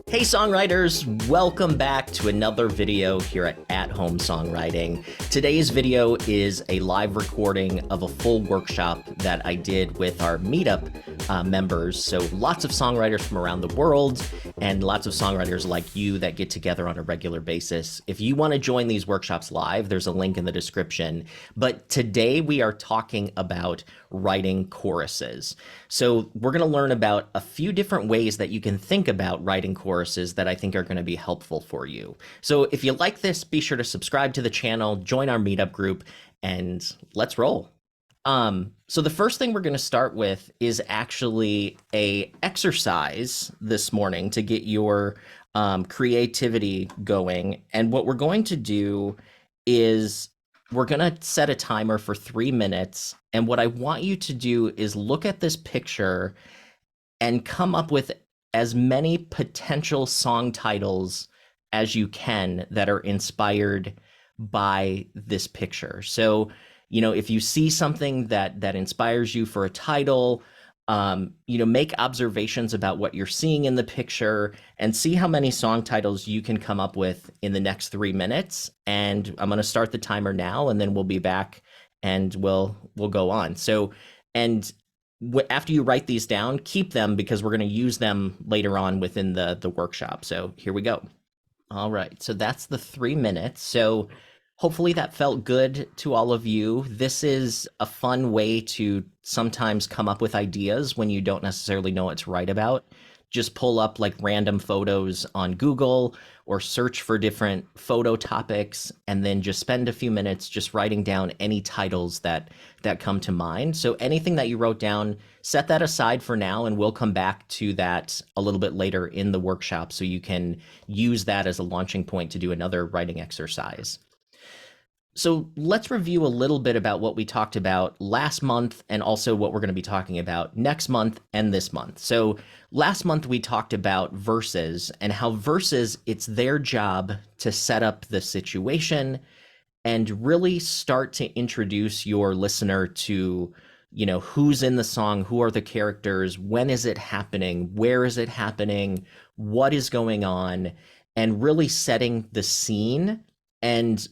Hey songwriters, welcome back to another video here at Home Songwriting. Today's video is a live recording of a full workshop that I did with our meetup members. So lots of songwriters from around the world and lots of songwriters like you that get together on a regular basis. If you want to join these workshops live, there's a link in the description. But today we are talking about writing choruses. So we're going to learn about a few different ways that you can think about writing choruses that I think are going to be helpful for you. So if you like this, be sure to subscribe to the channel, join our meetup group, and let's roll. So the first thing we're going to start with is actually a exercise this morning to get your creativity going. And what we're going to do is we're going to set a timer for 3 minutes. And what I want you to do is look at this picture and come up with as many potential song titles as you can that are inspired by this picture. So, you know, if you see something that inspires you for a title, make observations about what you're seeing in the picture and see how many song titles you can come up with in the next 3 minutes. And I'm going to start the timer now, and then we'll be back and we'll go on. So, and after you write these down, keep them because we're going to use them later on within the workshop. So here we go. All right. So that's the 3 minutes. So hopefully that felt good to all of you. This is a fun way to sometimes come up with ideas when you don't necessarily know what to write about. Just pull up like random photos on Google or search for different photo topics and then just spend a few minutes just writing down any titles that come to mind. So anything that you wrote down, set that aside for now, and we'll come back to that a little bit later in the workshop so you can use that as a launching point to do another writing exercise. So let's review a little bit about what we talked about last month and also what we're going to be talking about next month and this month. So last month we talked about verses and how verses, it's their job to set up the situation and really start to introduce your listener to, you know, who's in the song, who are the characters, when is it happening, where is it happening, what is going on, and really setting the scene and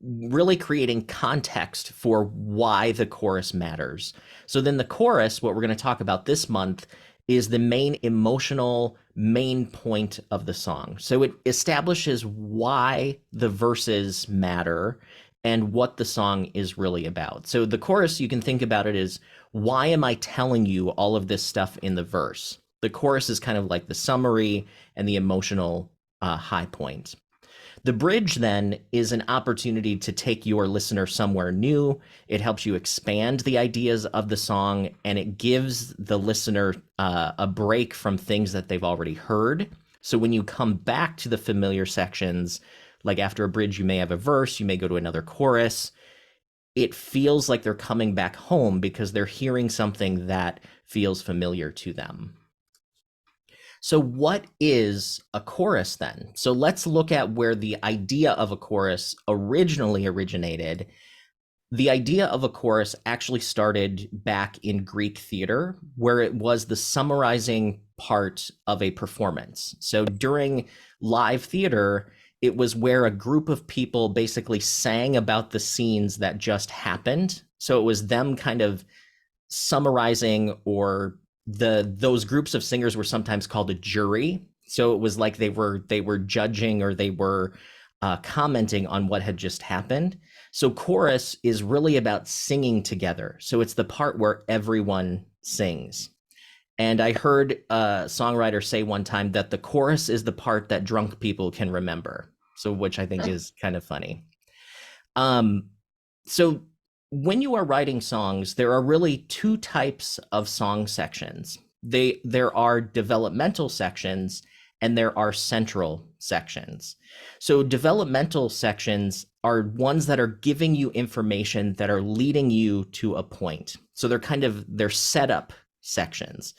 really creating context for why the chorus matters. So then the chorus, what we're going to talk about this month, is the main emotional main point of the song. So it establishes why the verses matter and what the song is really about. So the chorus, you can think about it as, why am I telling you all of this stuff in the verse? The chorus is kind of like the summary and the emotional high point. The bridge then is an opportunity to take your listener somewhere new. It helps you expand the ideas of the song, and it gives the listener a break from things that they've already heard. So when you come back to the familiar sections, like after a bridge, you may have a verse, you may go to another chorus. It feels like they're coming back home because they're hearing something that feels familiar to them. So what is a chorus then? So let's look at where the idea of a chorus originally originated. The idea of a chorus actually started back in Greek theater, where it was the summarizing part of a performance. So during live theater, it was where a group of people basically sang about the scenes that just happened. So it was them kind of summarizing, or those groups of singers were sometimes called a jury. So it was like they were judging, or they were commenting on what had just happened. So chorus is really about singing together. So it's the part where everyone sings. And I heard a songwriter say one time that the chorus is the part that drunk people can remember. So which I think is kind of funny. So when you are writing songs, there are really two types of song sections. There are developmental sections and there are central sections. So developmental sections are ones that are giving you information that are leading you to a point. So they're setup sections,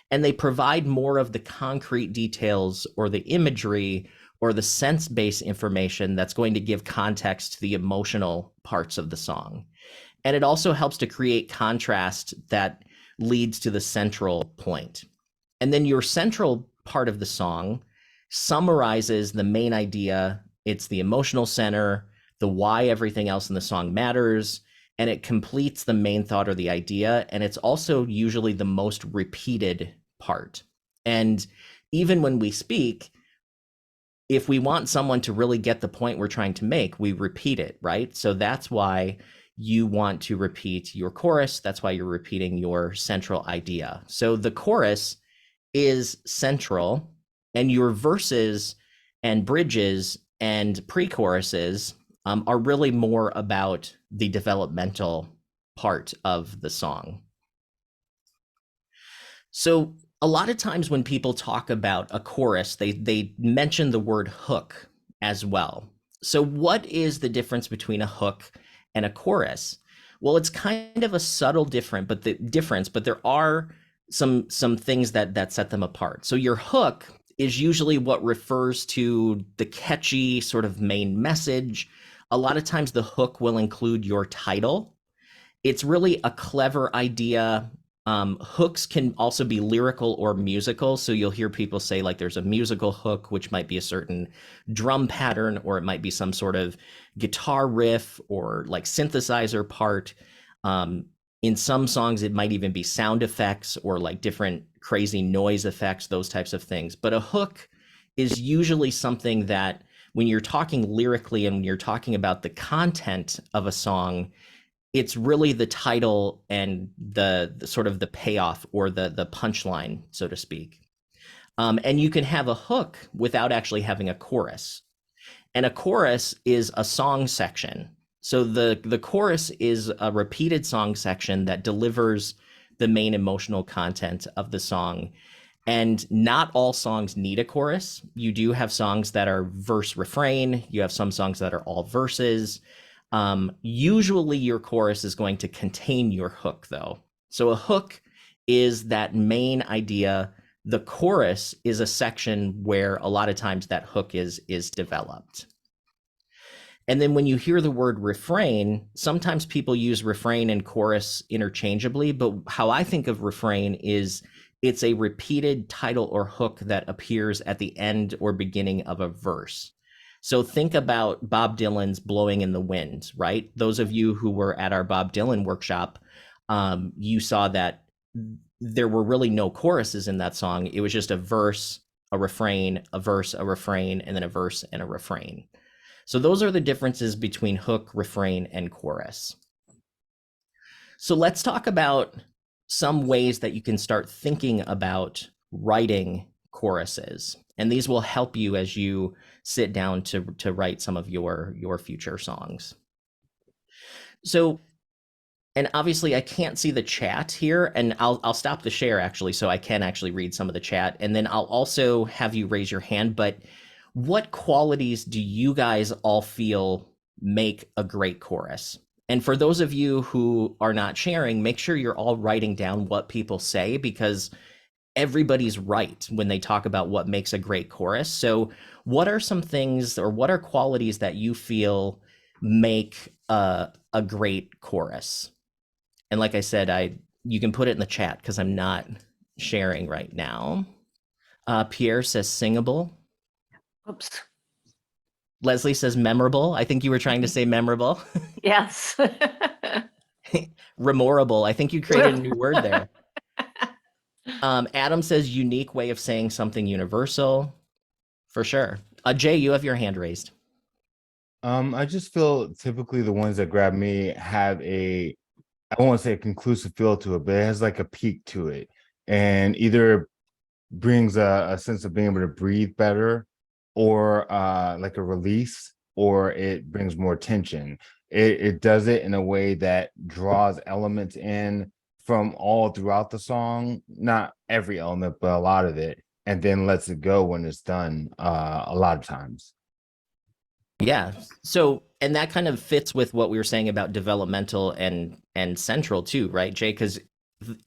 and they provide more of the concrete details or the imagery or the sense-based information that's going to give context to the emotional parts of the song. And it also helps to create contrast that leads to the central point. And then your central part of the song, summarizes the main idea. It's the emotional center, the why everything else in the song matters, and it completes the main thought or the idea. And it's also usually the most repeated part. And even when we speak, if we want someone to really get the point we're trying to make, we repeat it, right? So that's why you want to repeat your chorus. That's why you're repeating your central idea. So the chorus is central, and your verses and bridges and pre-choruses are really more about the developmental part of the song. So a lot of times when people talk about a chorus, they mention the word hook as well. So what is the difference between a hook and a chorus? Well, it's kind of a subtle difference, but there are some things that set them apart. So your hook is usually what refers to the catchy sort of main message. A lot of times the hook will include your title. It's really a clever idea. Hooks can also be lyrical or musical. So you'll hear people say like there's a musical hook, which might be a certain drum pattern, or it might be some sort of guitar riff or like synthesizer part. In some songs, it might even be sound effects or like different crazy noise effects, those types of things. But a hook is usually something that when you're talking lyrically and when you're talking about the content of a song, it's really the title and the sort of the payoff or the punchline, so to speak. And you can have a hook without actually having a chorus. And a chorus is a song section. So the chorus is a repeated song section that delivers the main emotional content of the song. And not all songs need a chorus. You do have songs that are verse refrain. You have some songs that are all verses. Usually your chorus is going to contain your hook though. So a hook is that main idea. The chorus is a section where a lot of times that hook is developed. And then when you hear the word refrain, sometimes people use refrain and chorus interchangeably, but how I think of refrain is it's a repeated title or hook that appears at the end or beginning of a verse. So think about Bob Dylan's Blowing in the Wind, right? Those of you who were at our Bob Dylan workshop, you saw that there were really no choruses in that song. It was just a verse, a refrain, a verse, a refrain, and then a verse and a refrain. So those are the differences between hook, refrain, and chorus. So let's talk about some ways that you can start thinking about writing choruses. And these will help you as you sit down to write some of your future songs. So, and obviously I can't see the chat here, and I'll stop the share actually so I can actually read some of the chat, and then I'll also have you raise your hand. But what qualities do you guys all feel make a great chorus? And for those of you who are not sharing, make sure you're all writing down what people say, because everybody's right when they talk about what makes a great chorus. So what are some things or what are qualities that you feel make a great chorus? And like I said, you can put it in the chat because I'm not sharing right now. Pierre says singable. Oops. Leslie says memorable. I think you were trying to say memorable. Yes. Remorable. I think you created a new word there. Adam says unique way of saying something universal. For sure. Jay, you have your hand raised. I just feel typically the ones that grab me have I won't say a conclusive feel to it, but it has like a peak to it, and either brings a sense of being able to breathe better, or like a release, or it brings more tension. It does it in a way that draws elements in from all throughout the song, not every element, but a lot of it, and then lets it go when it's done, a lot of times. Yeah. So, and that kind of fits with what we were saying about developmental and central too, right, Jay? Because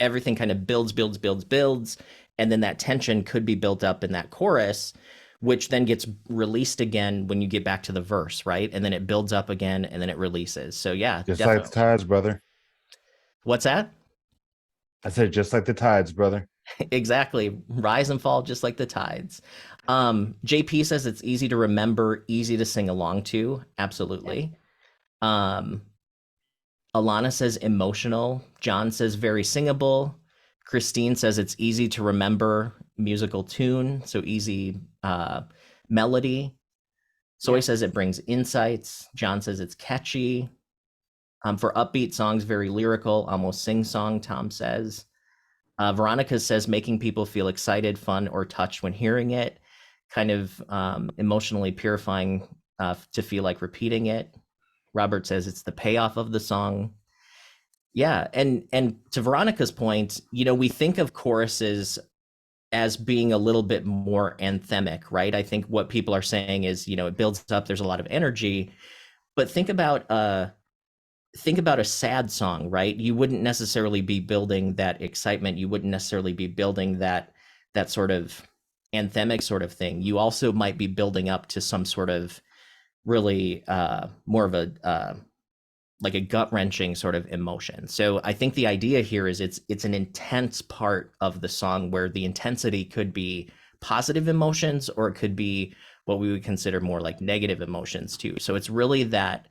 everything kind of builds, and then that tension could be built up in that chorus, which then gets released again when you get back to the verse, right? And then it builds up again, and then it releases. So yeah, Just definitely. like the tides, brother. What's that? I said just like the tides, brother. Exactly. Rise and fall just like the tides. JP says it's easy to remember, easy to sing along to. Yeah. Absolutely. Um, Alana says emotional. John says very singable. Christine says it's easy to remember, musical tune, so easy melody. Soy says Yes. it brings insights. John says it's catchy. For upbeat songs, very lyrical, almost sing song, Tom says. Veronica says making people feel excited, fun, or touched when hearing it, kind of emotionally purifying to feel like repeating it. Robert says it's the payoff of the song. Yeah, and to Veronica's point, we think of choruses as being a little bit more anthemic, right? I think what people are saying is, it builds up, there's a lot of energy, but think about a sad song, right? You wouldn't necessarily be building that excitement. You wouldn't necessarily be building that sort of anthemic sort of thing. You also might be building up to some sort of really more of a like a gut wrenching sort of emotion. So I think the idea here is it's an intense part of the song where the intensity could be positive emotions or it could be what we would consider more like negative emotions too. So it's really that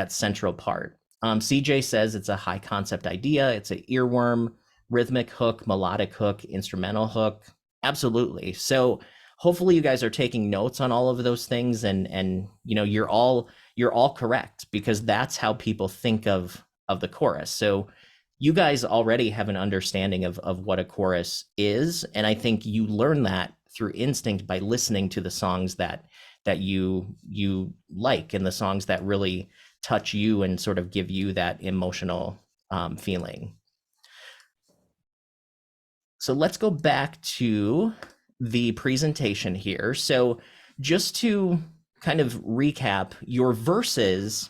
central part. CJ says it's a high concept idea. It's an earworm, rhythmic hook, melodic hook, instrumental hook. Absolutely. So hopefully you guys are taking notes on all of those things and you're all correct because that's how people think of the chorus. So you guys already have an understanding of what a chorus is, and I think you learn that through instinct by listening to the songs that you like and the songs that really touch you and sort of give you that emotional feeling. So let's go back to the presentation here. So just to kind of recap, your verses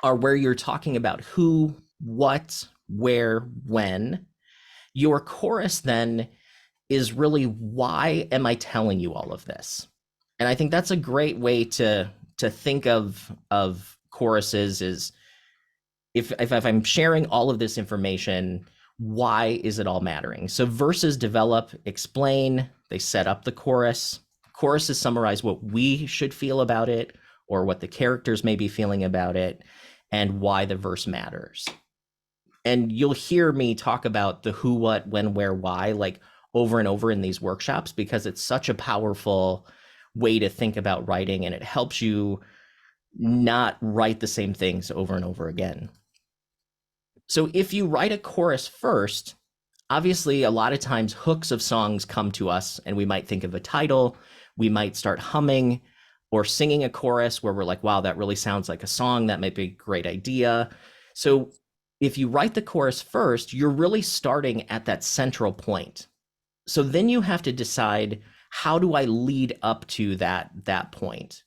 are where you're talking about who, what, where, when. Your chorus then is really why am I telling you all of this? And I think that's a great way to think of choruses is if I'm sharing all of this information, why is it all mattering? So verses develop, explain, they set up the chorus. Choruses summarize what we should feel about it or what the characters may be feeling about it and why the verse matters. And you'll hear me talk about the who, what, when, where, why, like over and over in these workshops because it's such a powerful way to think about writing and it helps you not write the same things over and over again. So if you write a chorus first, obviously a lot of times hooks of songs come to us and we might think of a title, we might start humming or singing a chorus where we're like, wow, that really sounds like a song, that might be a great idea. So if you write the chorus first, you're really starting at that central point. So then you have to decide, how do I lead up to that point?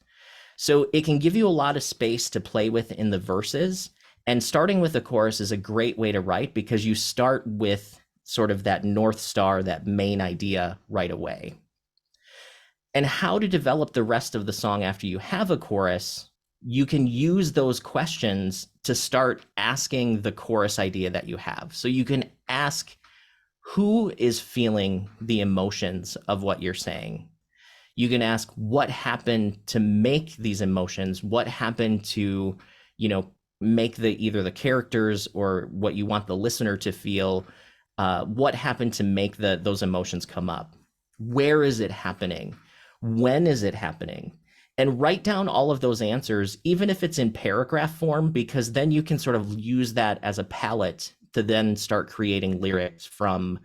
So it can give you a lot of space to play with in the verses. And starting with the chorus is a great way to write because you start with sort of that North Star, that main idea right away. And how to develop the rest of the song after you have a chorus, you can use those questions to start asking the chorus idea that you have. So you can ask, who is feeling the emotions of what you're saying? You can ask what happened to make these emotions, what happened to, make either the characters or what you want the listener to feel, what happened to make those emotions come up? Where is it happening? When is it happening? And write down all of those answers, even if it's in paragraph form, because then you can sort of use that as a palette to then start creating lyrics from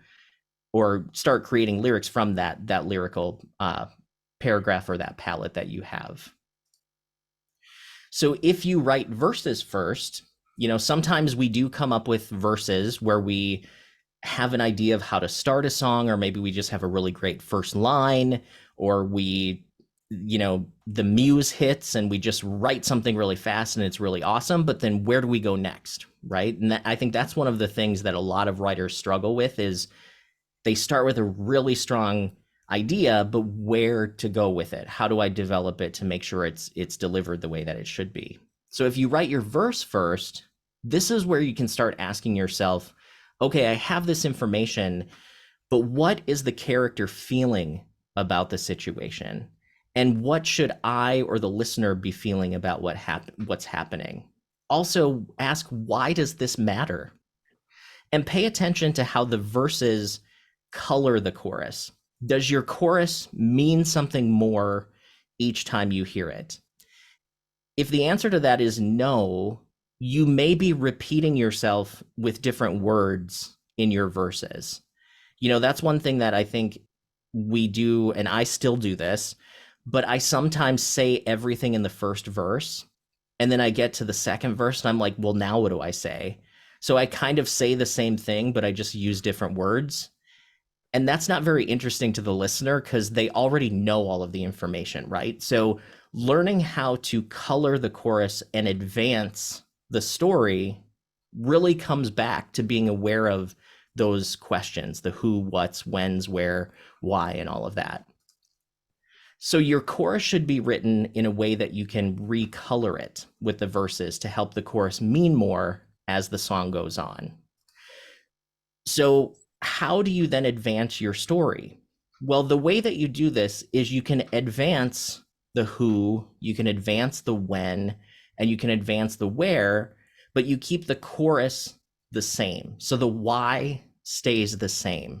that lyrical paragraph or that palette that you have. So if you write verses first, sometimes we do come up with verses where we have an idea of how to start a song, or maybe we just have a really great first line, or the muse hits and we just write something really fast and it's really awesome. But then where do we go next? Right. And I think that's one of the things that a lot of writers struggle with is they start with a really strong idea, but where to go with it? How do I develop it to make sure it's delivered the way that it should be? So if you write your verse first, this is where you can start asking yourself, okay, I have this information. but what is the character feeling about the situation? And what should I or the listener be feeling about what's happening? Also ask, why does this matter? And pay attention to how the verses color the chorus. Does your chorus mean something more each time you hear it? If the answer to that is no, you may be repeating yourself with different words in your verses. You know, that's one thing that I think we do, and I still do this, but I sometimes say everything in the first verse, and then I get to the second verse, and I'm like, well, now what do I say? So I kind of say the same thing, but I just use different words. And that's not very interesting to the listener because they already know all of the information, right? So learning how to color the chorus and advance the story really comes back to being aware of those questions, the who, what's, when's, where, why, and all of that. So your chorus should be written in a way that you can recolor it with the verses to help the chorus mean more as the song goes on. So how do you then advance your story? Well, the way that you do this is you can advance the who, you can advance the when, and you can advance the where, but you keep the chorus the same. So the why stays the same.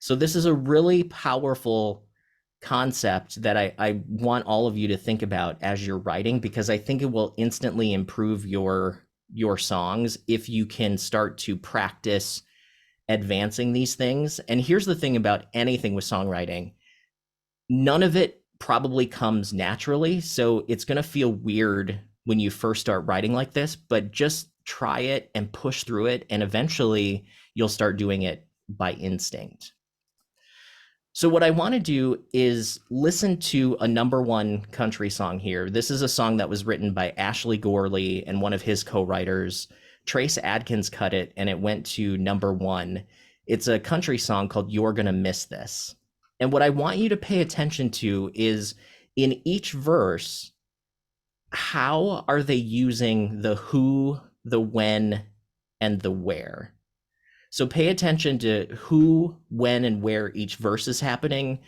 So this is a really powerful concept that I want all of you to think about as you're writing, because I think it will instantly improve your songs if you can start to practice advancing these things. And here's the thing about anything with songwriting, none of it probably comes naturally. So it's going to feel weird when you first start writing like this, but just try it and push through it. And eventually you'll start doing it by instinct. So what I want to do is listen to a #1 country song here. This is a song that was written by Ashley Gorley and one of his co-writers. Trace Adkins cut it and it went to #1. It's a country song called You're Gonna Miss This. And what I want you to pay attention to is in each verse, how are they using the who, the when, and the where? So pay attention to who, when, and where each verse is happening,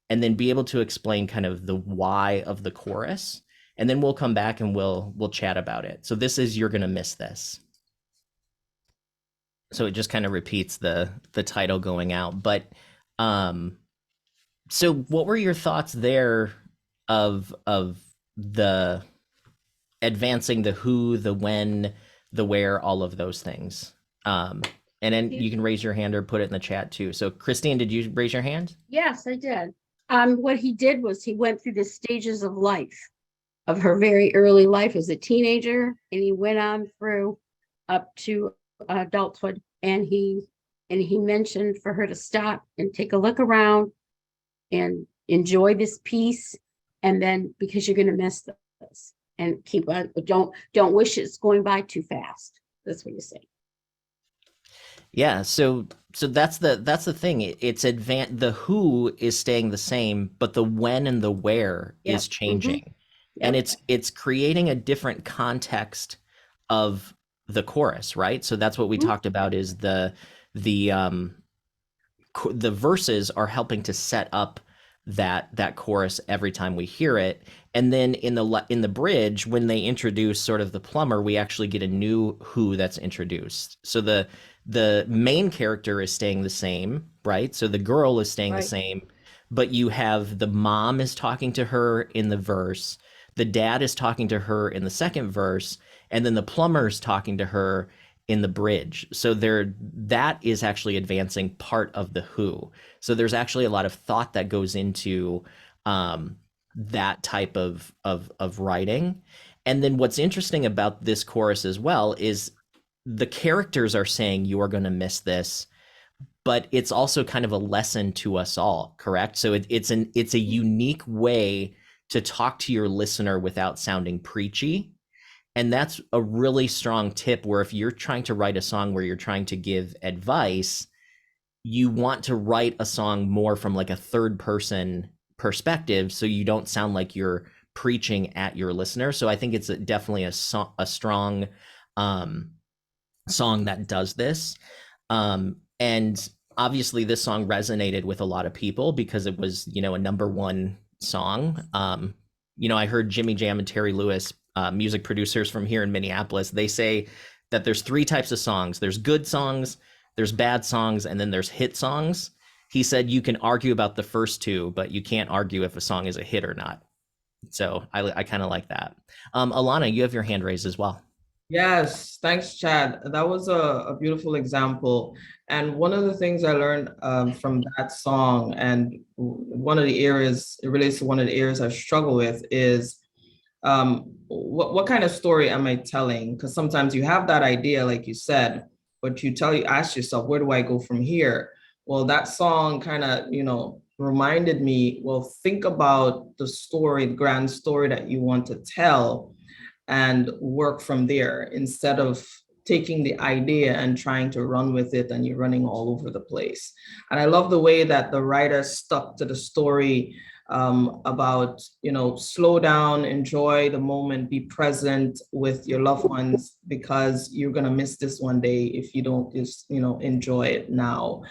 and then be able to explain kind of the why of the chorus. And then we'll come back and we'll chat about it. So this is You're Gonna Miss This. So it just kind of repeats the title going out. But so what were your thoughts there of the advancing the who, the when, the where, all of those things? And then you can raise your hand or put it in the chat too. So Christine, did you raise your hand? Yes, I did. What he did was he went through the stages of life, of her very early life as a teenager, and he went on through up to adulthood. And he mentioned for her to stop and take a look around and enjoy this piece. And then because you're going to miss this, and keep on, don't wish it's going by too fast. That's what you're saying. Yeah, so that's the thing. It's the who is staying the same, but the when and the where Yep. is changing. Yep. And it's creating a different context of the chorus, right? So that's what we talked about is the verses are helping to set up that chorus every time we hear it. And then in the bridge, when they introduce sort of the plumber, we actually get a new who that's introduced. So the main character is staying the same, right? So the girl is staying the same, but you have the mom is talking to her in the verse, the dad is talking to her in the second verse, and then the plumber is talking to her in the bridge. So that is actually advancing part of the who. So there's actually a lot of thought that goes into that type of writing. And then what's interesting about this chorus as well is the characters are saying you're going to miss this, but it's also kind of a lesson to us all, correct? So it's a unique way to talk to your listener without sounding preachy. And that's a really strong tip where if you're trying to write a song where you're trying to give advice, you want to write a song more from like a third person perspective so you don't sound like you're preaching at your listener. So I think it's definitely a strong song that does this. And obviously this song resonated with a lot of people because it was, you know, a number one song. You know, I heard Jimmy Jam and Terry Lewis, music producers from here in Minneapolis, they say that there's three types of songs. There's good songs, there's bad songs, and then there's hit songs. He said you can argue about the first two, but you can't argue if a song is a hit or not. So I kind of like that. Alana, you have your hand raised as well. Yes, thanks, Chad. That was a beautiful example. And one of the things I learned from that song, and one of the areas, it relates to one of the areas I struggle with, is what kind of story am I telling? Because sometimes you have that idea, like you said, but you ask yourself, where do I go from here? Well, that song kind of, reminded me, well, think about the story, the grand story that you want to tell, and work from there instead of taking the idea and trying to run with it and you're running all over the place. And I love the way that the writer stuck to the story about, slow down, enjoy the moment, be present with your loved ones, because you're going to miss this one day if you don't just, enjoy it now.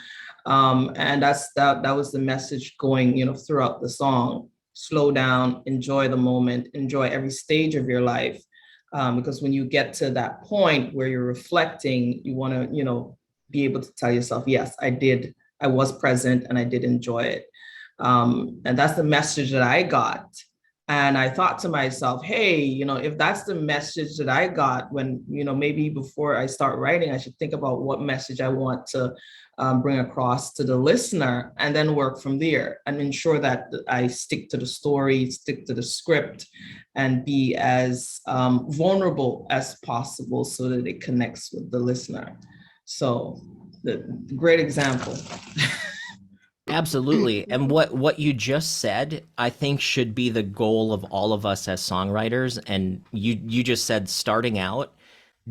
And that was the message going, throughout the song. Slow down, enjoy the moment, enjoy every stage of your life. Because when you get to that point where you're reflecting, you want to, be able to tell yourself, yes, I was present and I did enjoy it. And that's the message that I got. And I thought to myself, hey, if that's the message that I got when, maybe before I start writing, I should think about what message I want to bring across to the listener, and then work from there and ensure that I stick to the story, stick to the script, and be as vulnerable as possible so that it connects with the listener. So the great example. Absolutely. And what you just said, I think should be the goal of all of us as songwriters. And you just said, starting out,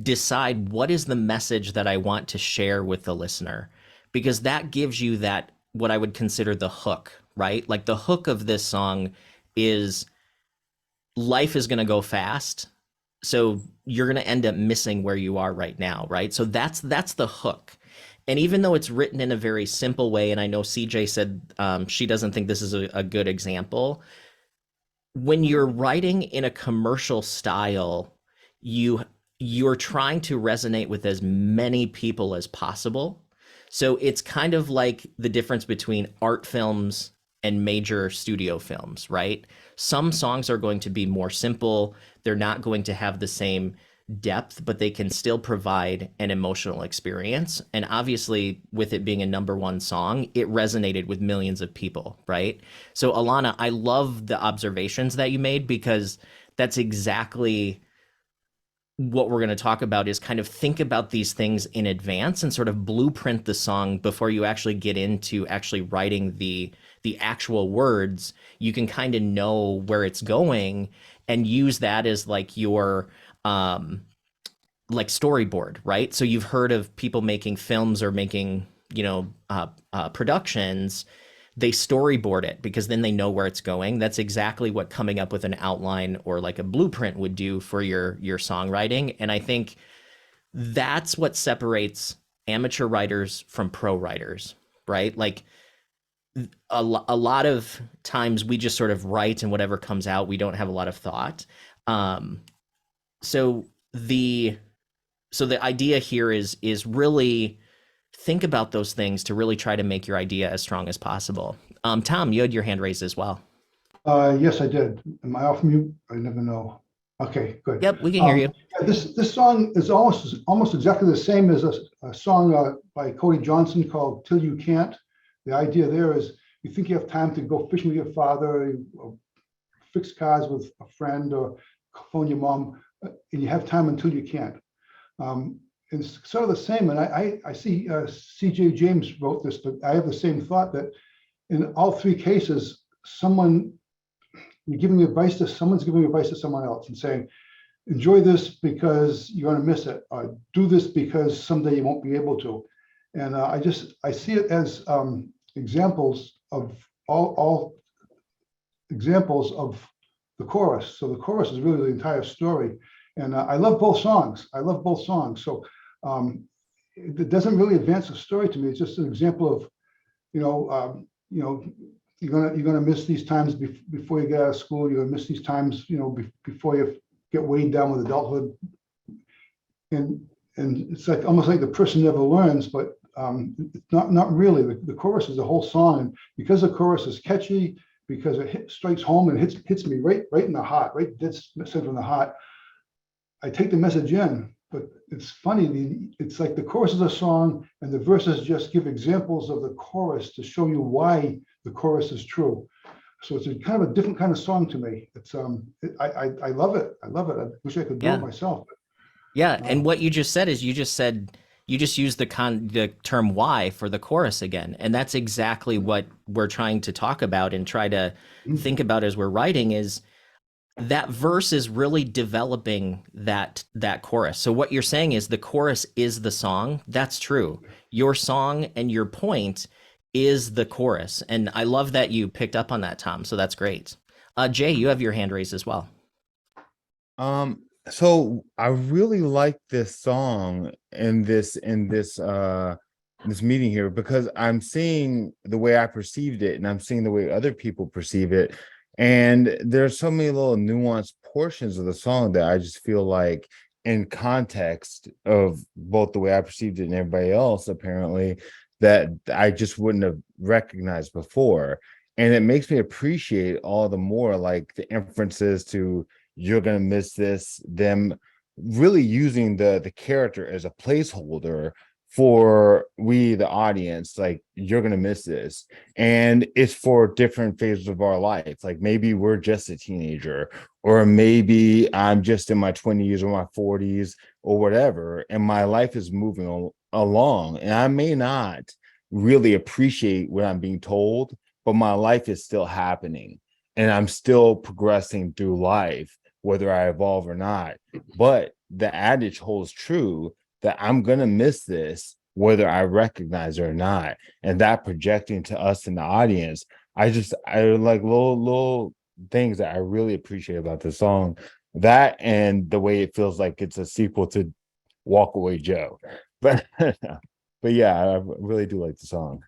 decide what is the message that I want to share with the listener, because that gives you that, what I would consider the hook, right? Like the hook of this song is life is going to go fast. So you're going to end up missing where you are right now, right? So that's the hook. And even though it's written in a very simple way, and I know CJ said she doesn't think this is a good example, when you're writing in a commercial style, you're trying to resonate with as many people as possible. So it's kind of like the difference between art films and major studio films, right? Some songs are going to be more simple. They're not going to have the same depth, but they can still provide an emotional experience. And obviously, with it being a number one song, it resonated with millions of people, right? So Alana, I love the observations that you made, because that's exactly what we're going to talk about, is kind of think about these things in advance and sort of blueprint the song before you actually get into actually writing the actual words. You can kind of know where it's going and use that as like your like storyboard, right? So you've heard of people making films or making, productions. They storyboard it because then they know where it's going. That's exactly what coming up with an outline or like a blueprint would do for your songwriting. And I think that's what separates amateur writers from pro writers, right? Like a lot of times we just sort of write and whatever comes out, we don't have a lot of thought. So the idea here is really think about those things to really try to make your idea as strong as possible. Tom, you had your hand raised as well. Yes, I did. Am I off mute? I never know. Okay, good. Yep, we can hear you. Yeah, this song is almost exactly the same as a song by Cody Johnson called "Till You Can't." The idea there is you think you have time to go fishing with your father, or fix cars with a friend, or phone your mom, and you have time until you can't. It's sort of the same, and I see CJ James wrote this, but I have the same thought that in all three cases, someone's giving advice to someone else and saying, enjoy this because you're going to miss it, or do this because someday you won't be able to. And I see it as examples of all examples of the chorus. So the chorus is really the entire story. And I love both songs. So it doesn't really advance the story to me. It's just an example of, you're gonna miss these times before you get out of school. You're gonna miss these times, before you get weighed down with adulthood. And it's like almost like the person never learns, but it's not really. The chorus is the whole song, and because the chorus is catchy, because it strikes home and hits me right in the heart, right dead center in the heart. I take the message in, but it's funny. It's like the chorus is a song, and the verses just give examples of the chorus to show you why the chorus is true. So it's a kind of a different kind of song to me. It's I love it. I love it. I wish I could do Yeah. it myself. Yeah, and what you just said is you just used the term why for the chorus again, and that's exactly what we're trying to talk about and try to think about as we're writing is that verse is really developing that chorus. So what you're saying is the chorus is the song. That's true. Your song and your point is the chorus, and I love that you picked up on that, Tom. So that's great. Jay, you have your hand raised as well. So I really like this song in this meeting here because I'm seeing the way I perceived it and I'm seeing the way other people perceive it. And there's so many little nuanced portions of the song that I just feel like in context of both the way I perceived it and everybody else, apparently, that I just wouldn't have recognized before. And it makes me appreciate all the more like the inferences to you're gonna miss this, them really using the character as a placeholder for we the audience, like you're gonna miss this. And it's for different phases of our life. Like maybe we're just a teenager, or maybe I'm just in my 20s or my 40s or whatever, and my life is moving along, and I may not really appreciate what I'm being told, but my life is still happening and I'm still progressing through life, whether I evolve or not. But the adage holds true that I'm going to miss this, whether I recognize it or not. And that projecting to us in the audience, I like little things that I really appreciate about the song. That and the way it feels like it's a sequel to Walk Away Joe. But yeah, I really do like the song.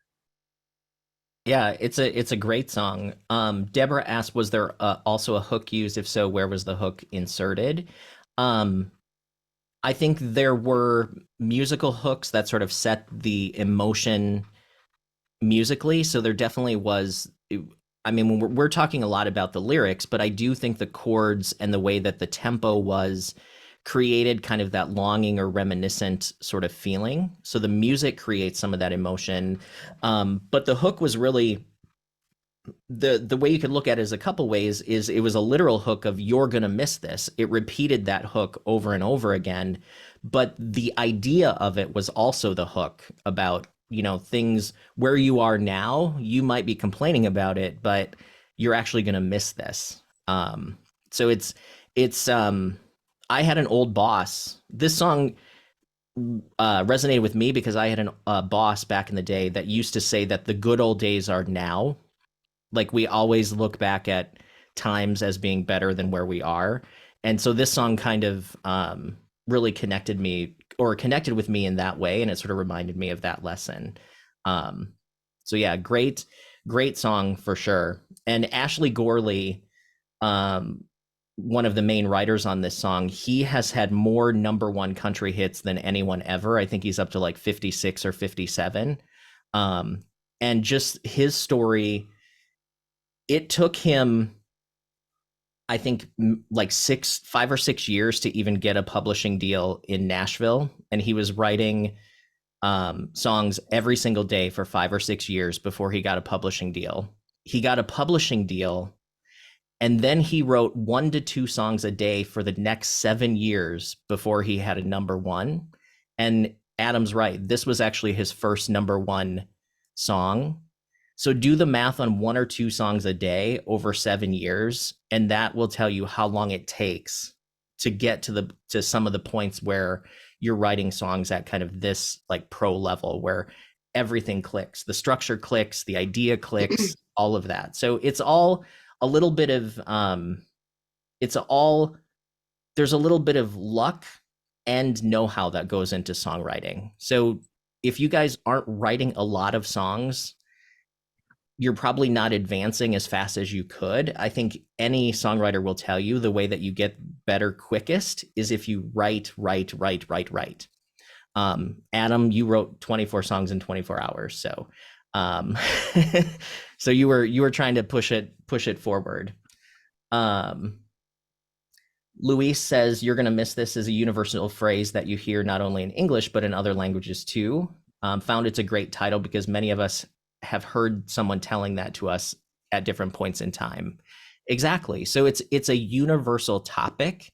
Yeah, it's a great song. Deborah asked, was there also a hook used? If so, where was the hook inserted? I think there were musical hooks that sort of set the emotion musically. So there definitely was. I mean, when we're talking a lot about the lyrics, but I do think the chords and the way that the tempo was created kind of that longing or reminiscent sort of feeling. So the music creates some of that emotion. But the hook was really the way you could look at it is a couple ways. Is it was a literal hook of you're gonna miss this. It repeated that hook over and over again, but the idea of it was also the hook about things where you are now. You might be complaining about it, but you're actually gonna miss this. So it's I had an old boss. This song resonated with me because I had a boss back in the day that used to say that the good old days are now. Like we always look back at times as being better than where we are. And so this song kind of really connected with me in that way. And it sort of reminded me of that lesson. So yeah, great song for sure. And Ashley Gorley, one of the main writers on this song, he has had more #1 country hits than anyone ever. I think he's up to like 56 or 57. And just his story, it took him, I think, like 5 or 6 years to even get a publishing deal in Nashville. And he was writing songs every single day for 5 or 6 years before he got a publishing deal. He got a publishing deal, and then he wrote 1 to 2 songs a day for the next 7 years before he had a #1. And Adam's right. This was actually his first #1 song. So do the math on 1 or 2 songs a day over 7 years, and that will tell you how long it takes to get to some of the points where you're writing songs at kind of this like pro level where everything clicks, the structure clicks, the idea clicks, all of that. So it's all a little bit of there's a little bit of luck and know-how that goes into songwriting. So if you guys aren't writing a lot of songs, you're probably not advancing as fast as you could. I think any songwriter will tell you the way that you get better quickest is if you write. Adam, you wrote 24 songs in 24 hours. So, so you were trying to push it forward. Luis says you're going to miss this as a universal phrase that you hear not only in English, but in other languages too. Found it's a great title because many of us have heard someone telling that to us at different points in time. Exactly. So it's a universal topic.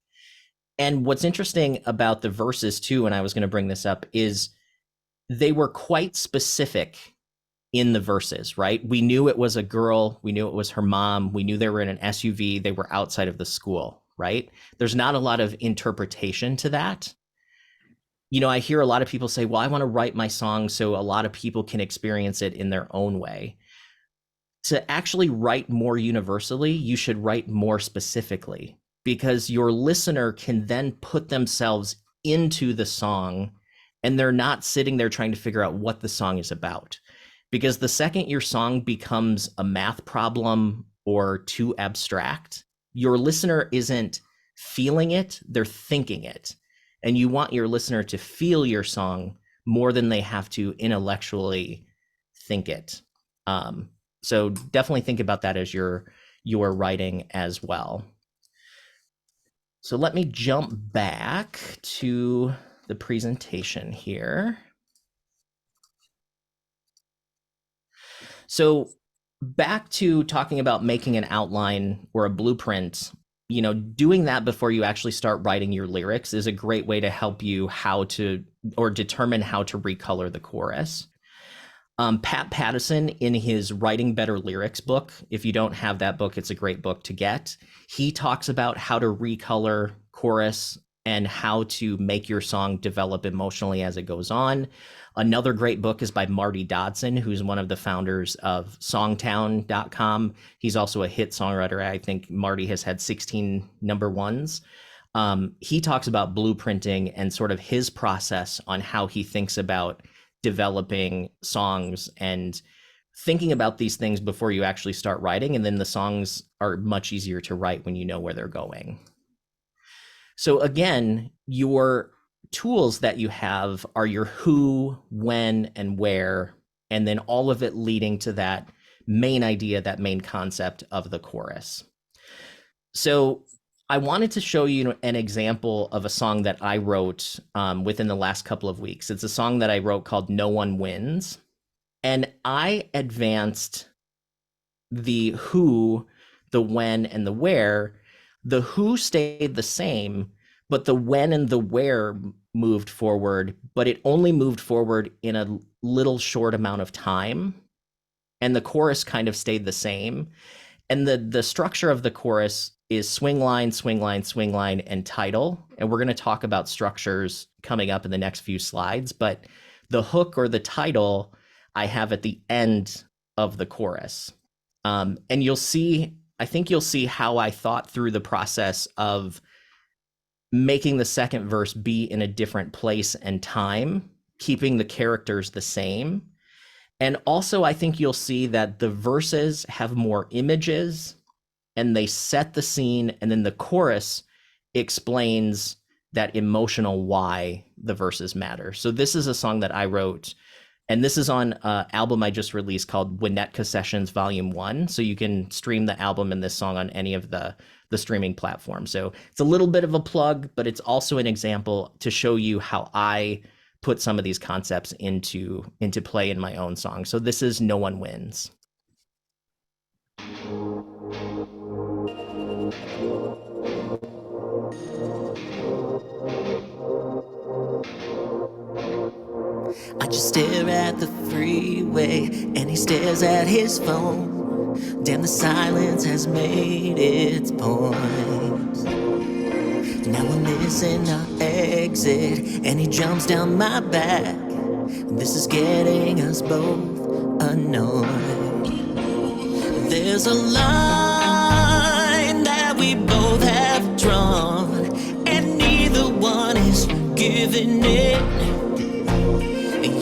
And what's interesting about the verses too, and I was going to bring this up, is they were quite specific in the verses, right? We knew it was a girl. We knew it was her mom. We knew they were in an SUV. They were outside of the school, right? There's not a lot of interpretation to that. You know, I hear a lot of people say, well, I want to write my song so a lot of people can experience it in their own way. To actually write more universally, you should write more specifically, because your listener can then put themselves into the song and they're not sitting there trying to figure out what the song is about. Because the second your song becomes a math problem or too abstract, your listener isn't feeling it, they're thinking it. And you want your listener to feel your song more than they have to intellectually think it. So definitely think about that as you're writing as well. So let me jump back to the presentation here. So back to talking about making an outline or a blueprint, you know, doing that before you actually start writing your lyrics is a great way to help you determine how to recolor the chorus. Pat Pattison, in his Writing Better Lyrics book, if you don't have that book, it's a great book to get. He talks about how to recolor chorus and how to make your song develop emotionally as it goes on. Another great book is by Marty Dodson, who's one of the founders of Songtown.com. He's also a hit songwriter. I think Marty has had 16 number ones. He talks about blueprinting and sort of his process on how he thinks about developing songs and thinking about these things before you actually start writing. And then the songs are much easier to write when you know where they're going. So again, your tools that you have are your who, when, and where, and then all of it leading to that main idea, that main concept of the chorus. So I wanted to show you an example of a song that I wrote within the last couple of weeks. It's a song that I wrote called No One Wins. And I advanced the who, the when, and the where. The who stayed the same, but the when and the where moved forward, but it only moved forward in a little short amount of time. And the chorus kind of stayed the same. And the structure of the chorus is swing line, swing line, swing line, and title. And we're going to talk about structures coming up in the next few slides. But the hook or the title I have at the end of the chorus. And you'll see, I think you'll see how I thought through the process of making the second verse be in a different place and time, keeping the characters the same. And also, I think you'll see that the verses have more images and they set the scene, and then the chorus explains that emotional why the verses matter. So this is a song that I wrote, and this is on an album I just released called Winnetka Sessions Volume 1. So you can stream the album and this song on any of the streaming platforms. So it's a little bit of a plug, but it's also an example to show you how I put some of these concepts into play in my own song. So this is No One Wins. I just stare at the freeway and he stares at his phone. Damn, the silence has made its point. Now we're missing our exit and he jumps down my back. This is getting us both annoyed. There's a line that we both have drawn and neither one is living it.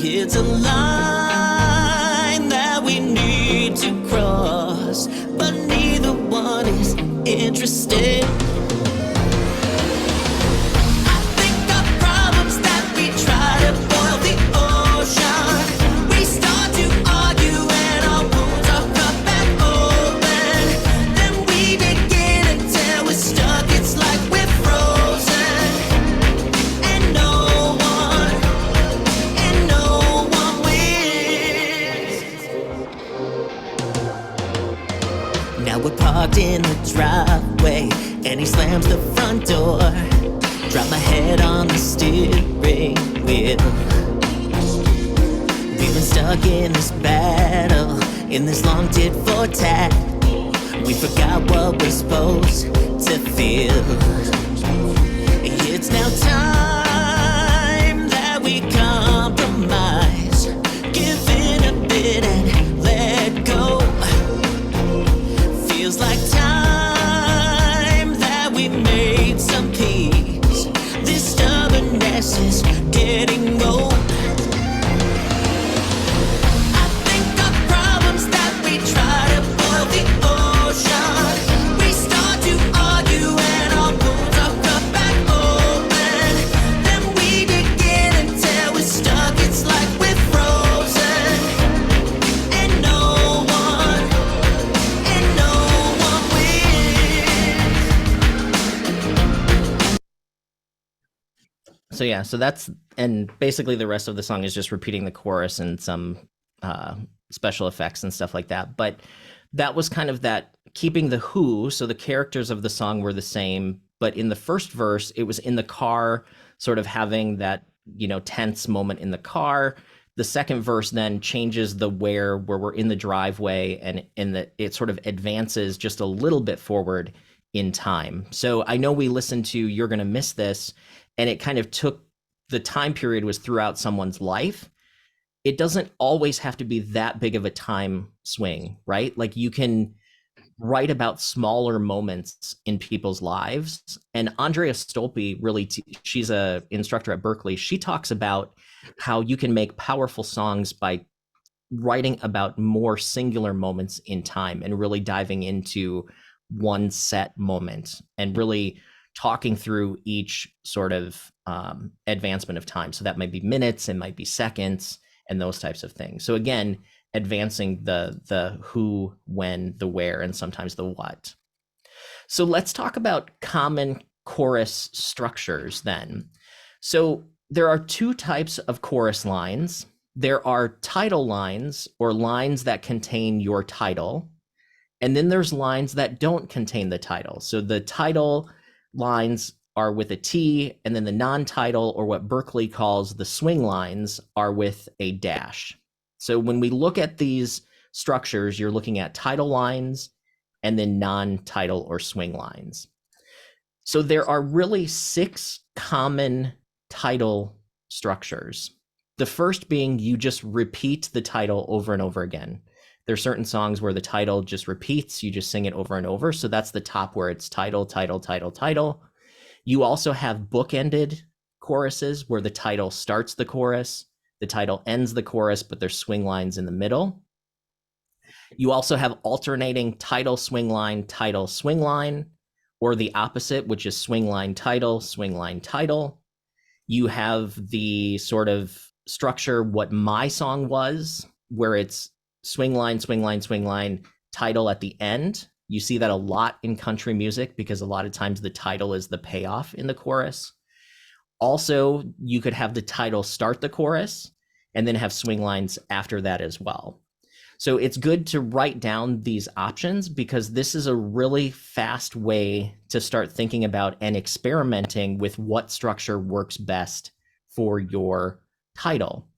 It's a line that we need to cross, but neither one is interested. I think our problems that we try to boil the ocean. We start to argue and our wounds are cut back open. Then we begin until we're stuck. It's like we're frozen, and no one wins. Now we're parked in the driveway, and he slams the front door. Drop my head on the steering wheel. We've been stuck in this battle, in this long tit for tat. We forgot what we're supposed to feel. It's now time that we compromise, give in a bit and let go. Feels like time that we made some peace. This stubbornness is getting old. I think our problems that we try to boil the ocean. We start to argue and our wounds are cut back open. Then we begin until we're stuck. It's like we're frozen, and no one wins. So yeah, so that's, and basically the rest of the song is just repeating the chorus and some special effects and stuff like that. But that was kind of that keeping the who, so the characters of the song were the same, but in the first verse, it was in the car, sort of having that, tense moment in the car. The second verse then changes the where we're in the driveway, and it sort of advances just a little bit forward in time. So I know we listened to You're Gonna Miss This, and it kind of took, the time period was throughout someone's life. It doesn't always have to be that big of a time swing, right? Like you can write about smaller moments in people's lives. And Andrea Stolpe really, she's a instructor at Berkeley. She talks about how you can make powerful songs by writing about more singular moments in time and really diving into one set moment and really talking through each sort of advancement of time. So that might be minutes, it might be seconds, and those types of things. So again, advancing the who, when, the where, and sometimes the what. So let's talk about common chorus structures then. So there are two types of chorus lines. There are title lines, or lines that contain your title. And then there's lines that don't contain the title. So the title lines are with a T, and then the non-title, or what Berkeley calls the swing lines, are with a dash. So when we look at these structures, you're looking at title lines and then non-title or swing lines. So there are really 6 common title structures. The first being you just repeat the title over and over again. There are certain songs where the title just repeats, you just sing it over and over. So that's the top, where it's title, title, title, title. You also have bookended choruses where the title starts the chorus, the title ends the chorus, but there's swing lines in the middle. You also have alternating title, swing line, or the opposite, which is swing line, title, swing line, title. You have the sort of structure what my song was, where it's swing line, swing line, swing line, title at the end. You see that a lot in country music because a lot of times the title is the payoff in the chorus. Also, you could have the title start the chorus and then have swing lines after that as well. So it's good to write down these options because this is a really fast way to start thinking about and experimenting with what structure works best for your title.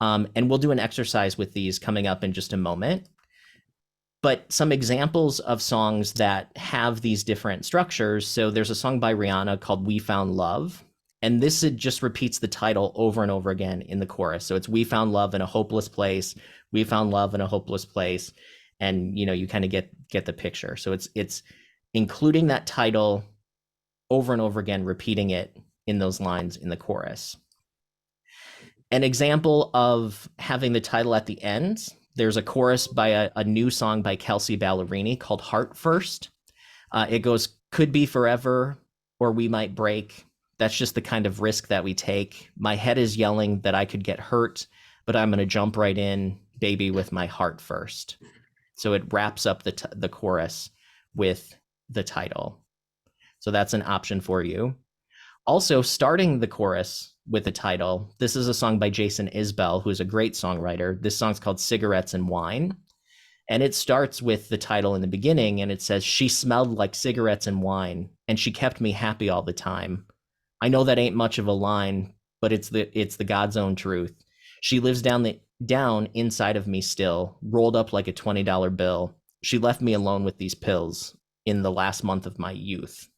And we'll do an exercise with these coming up in just a moment. But some examples of songs that have these different structures. So there's a song by Rihanna called We Found Love. And this just repeats the title over and over again in the chorus. So it's we found love in a hopeless place. We found love in a hopeless place. And, you kind of get the picture. So it's including that title over and over again, repeating it in those lines in the chorus. An example of having the title at the end, there's a chorus by a new song by Kelsey Ballerini called Heart First. It goes, could be forever, or we might break. That's just the kind of risk that we take. My head is yelling that I could get hurt, but I'm going to jump right in, baby, with my heart first. So it wraps up the chorus with the title. So that's an option for you. Also, starting the chorus with the title, this is a song by Jason Isbell, who's a great songwriter. This song's called Cigarettes and Wine. And it starts with the title in the beginning, and it says, she smelled like cigarettes and wine, and she kept me happy all the time. I know that ain't much of a line, but it's the God's own truth. She lives down inside of me still, rolled up like a $20 bill. She left me alone with these pills in the last month of my youth.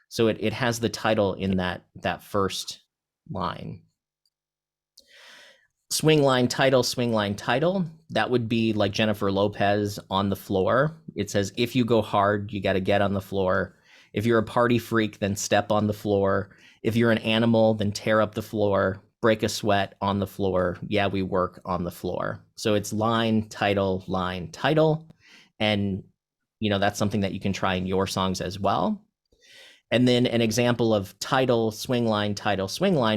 So it has the title in that first line. Swing line title, swing line title. That would be like Jennifer Lopez, On the Floor. It says, if you go hard, you got to get on the floor. If you're a party freak, then step on the floor. If you're an animal, then tear up the floor. Break a sweat on the floor. Yeah, we work on the floor. So it's line, title, line, title. And, that's something that you can try in your songs as well. And then an example of title, swing line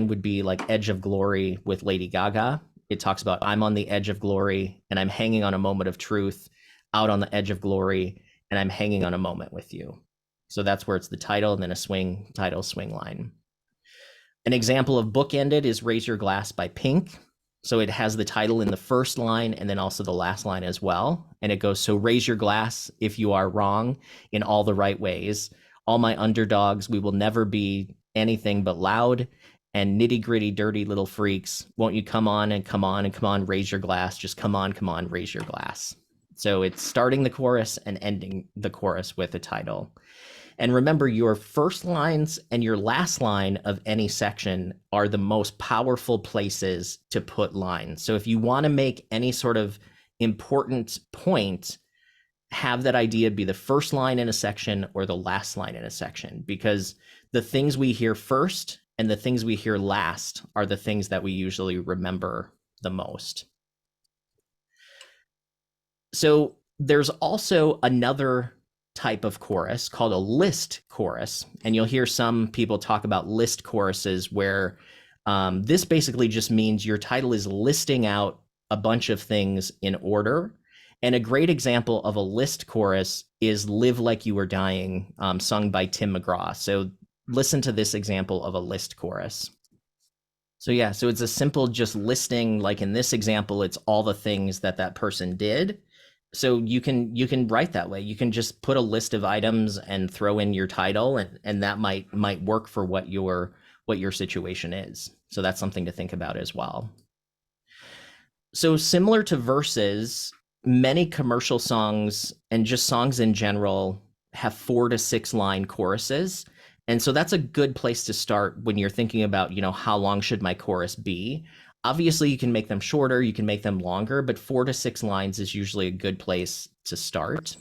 would be like Edge of Glory with Lady Gaga. It talks about, I'm on the edge of glory and I'm hanging on a moment of truth, out on the edge of glory, and I'm hanging on a moment with you. So that's where it's the title and then a swing, title, swing line. An example of bookended is Raise Your Glass by Pink. So it has the title in the first line and then also the last line as well. And it goes, so raise your glass if you are wrong in all the right ways. All my underdogs, we will never be anything but loud and nitty gritty, dirty little freaks. Won't you come on and come on and come on, raise your glass. Just come on, raise your glass. So it's starting the chorus and ending the chorus with a title. And remember, your first lines and your last line of any section are the most powerful places to put lines. So if you want to make any sort of important point, have that idea be the first line in a section or the last line in a section, because the things we hear first and the things we hear last are the things that we usually remember the most. So there's also another type of chorus called a list chorus, and you'll hear some people talk about list choruses where this basically just means your title is listing out a bunch of things in order. And a great example of a list chorus is Live Like You Were Dying, sung by Tim McGraw. So listen to this example of a list chorus. So yeah, so it's a simple just listing, like in this example, it's all the things that person did. So you can write that way. You can just put a list of items and throw in your title, and that might work for what your situation is. So that's something to think about as well. So similar to verses, many commercial songs and just songs in general have 4 to 6 line choruses. And so that's a good place to start when you're thinking about, how long should my chorus be? Obviously, you can make them shorter, you can make them longer, but 4 to 6 lines is usually a good place to start.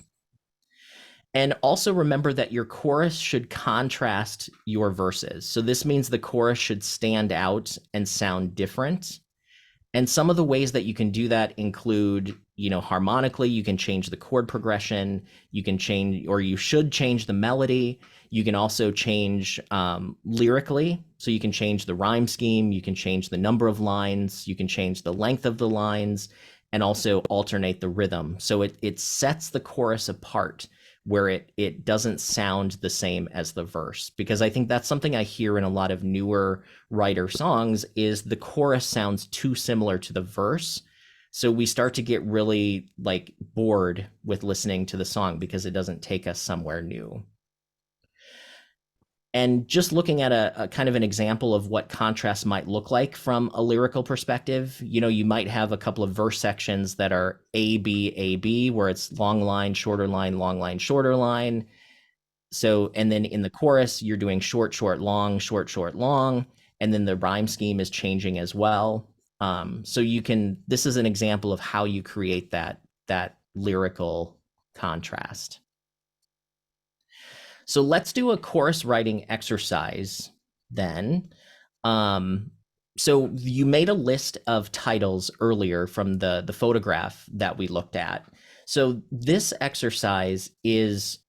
And also remember that your chorus should contrast your verses. So this means the chorus should stand out and sound different. And some of the ways that you can do that include, harmonically, you can change the chord progression, you can change, or you should change the melody. You can also change lyrically. So you can change the rhyme scheme, you can change the number of lines, you can change the length of the lines, and also alternate the rhythm. So it sets the chorus apart where it doesn't sound the same as the verse, because I think that's something I hear in a lot of newer writer songs is the chorus sounds too similar to the verse. So we start to get really bored with listening to the song because it doesn't take us somewhere new. And just looking at a kind of an example of what contrast might look like from a lyrical perspective, you might have a couple of verse sections that are A, B, where it's long line, shorter line, long line, shorter line. So, and then in the chorus, you're doing short, short, long, short, short, long. And then the rhyme scheme is changing as well. So this is an example of how you create that lyrical contrast. So let's do a chorus writing exercise then. So you made a list of titles earlier from the photograph that we looked at. So this exercise is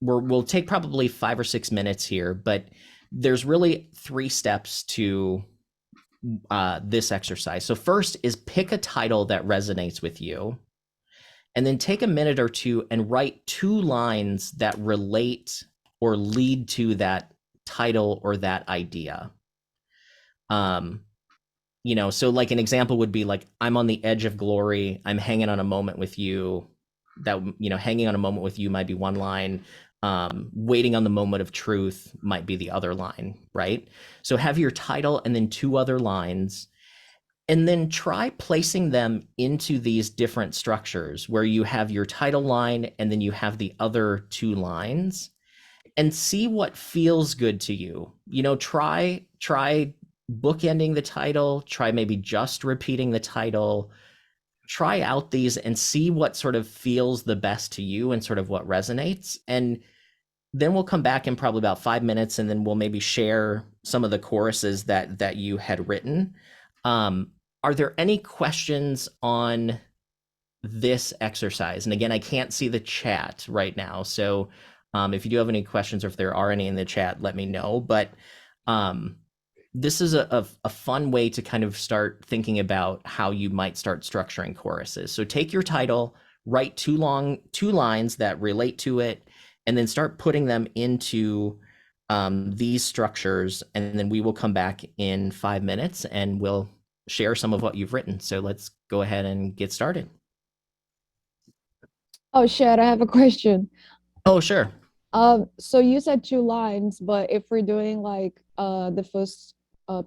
we'll take probably 5 or 6 minutes here, but there's really 3 steps to this exercise. So first is pick a title that resonates with you, and then take a minute or two and write 2 lines that relate or lead to that title or that idea. So like an example would be like, I'm on the edge of glory, I'm hanging on a moment with you. That, hanging on a moment with you might be 1 line. Waiting on the moment of truth might be the other line, right? So have your title and then 2 other lines, and then try placing them into these different structures where you have your title line and then you have the other 2 lines, and see what feels good to you. Try bookending the title, try maybe just repeating the title. Try out these and see what sort of feels the best to you and sort of what resonates. And then we'll come back in probably about 5 minutes, and then we'll maybe share some of the choruses that you had written. Are there any questions on this exercise? And again, I can't see the chat right now, so if you do have any questions, or if there are any in the chat, let me know. But this is a fun way to kind of start thinking about how you might start structuring choruses. So take your title, write 2 lines that relate to it, and then start putting them into these structures. And then we will come back in 5 minutes and we'll share some of what you've written. So let's go ahead and get started. Oh, Shad, I have a question. Oh, sure. So you said 2 lines, but if we're doing like the first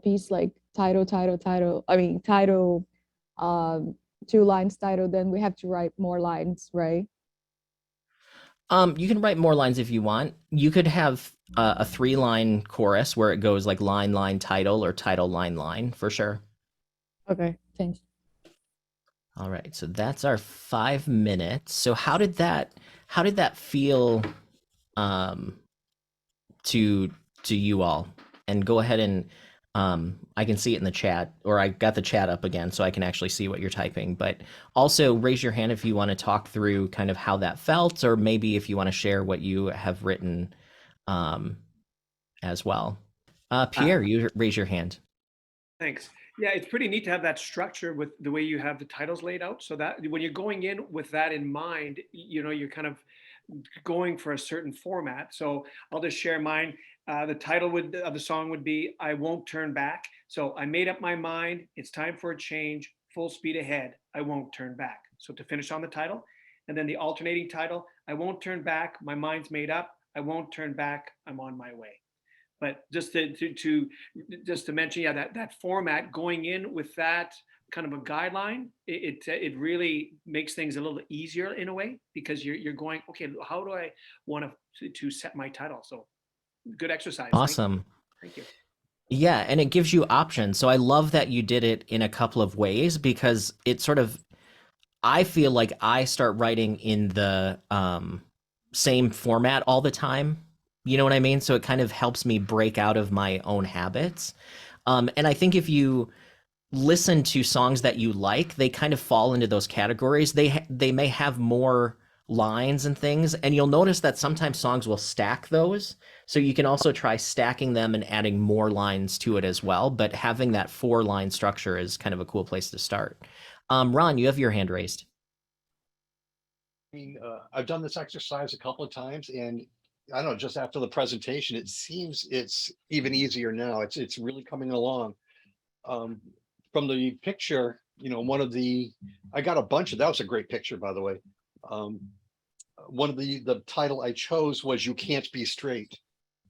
piece, like title, title, 2 lines title, then we have to write more lines, right? You can write more lines if you want. You could have a 3-line chorus where it goes like line, line, title, or title, line, line, for sure. Okay, thanks. All right, so that's our 5 minutes. So how did that feel to you all? And go ahead and I can see it in the chat, or I got the chat up again so I can actually see what you're typing. But also raise your hand if you want to talk through kind of how that felt, or maybe if you want to share what you have written as well. Pierre, you raise your hand. Thanks. Yeah, it's pretty neat to have that structure with the way you have the titles laid out, so that when you're going in with that in mind, you're kind of going for a certain format. So I'll just share mine. The title of the song would be "I Won't Turn Back." So I made up my mind. It's time for a change. Full speed ahead. I won't turn back. So to finish on the title, and then the alternating title: "I won't turn back. My mind's made up. I won't turn back. I'm on my way." But just to mention, yeah, that format, going in with that kind of a guideline, it really makes things a little easier in a way, because you're going, okay, how do I want to set my title? So good exercise. Awesome. Thank you. Yeah, and it gives you options. So I love that you did it in a couple of ways, because it sort of, I feel like I start writing in the same format all the time. You know what I mean? So it kind of helps me break out of my own habits. And I think if you listen to songs that you like, they kind of fall into those categories. They may have more lines and things, and you'll notice that sometimes songs will stack those. So you can also try stacking them and adding more lines to it as well. But having that 4-line structure is kind of a cool place to start. Ron, you have your hand raised. I've done this exercise a couple of times, and I don't know, just after the presentation, it seems it's even easier now. It's really coming along. From the picture, I got a bunch of, that was a great picture, by the way. One of the title I chose was "You Can't Be Straight."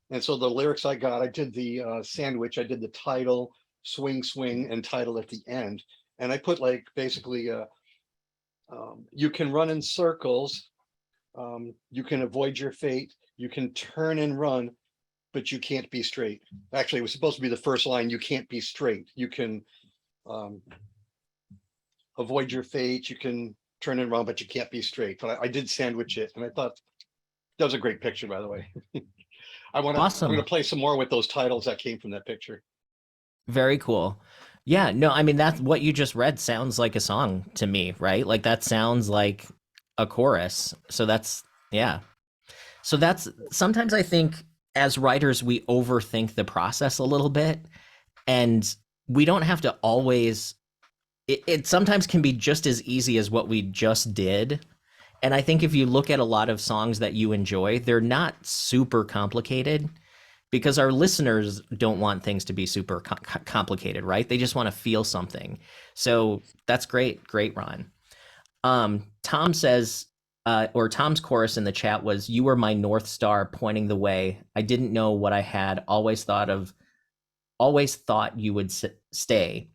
And so the lyrics I got, I did the sandwich, I did the title, swing, swing, and title at the end. And I put like basically, you can run in circles, you can avoid your fate, you can turn and run, but you can't be straight. Actually, it was supposed to be the first line: you can't be straight. You can avoid your fate, you can turn and run, but you can't be straight. But I did sandwich it, and I thought that was a great picture, by the way. I'm going to play some more with those titles that came from that picture. Very cool. Yeah, no, I mean that's what you just read sounds like a song to me, right? Like that sounds like a chorus. So that's yeah. So that's sometimes I think as writers we overthink the process a little bit and we don't have to always it sometimes can be just as easy as what we just did. And I think if you look at a lot of songs that you enjoy, they're not super complicated because our listeners don't want things to be super complicated, right? They just want to feel something. So that's great. Great, Ron. Tom says, or Tom's chorus in the chat was, "You were my North Star pointing the way. I didn't know what I had. Always thought you would stay.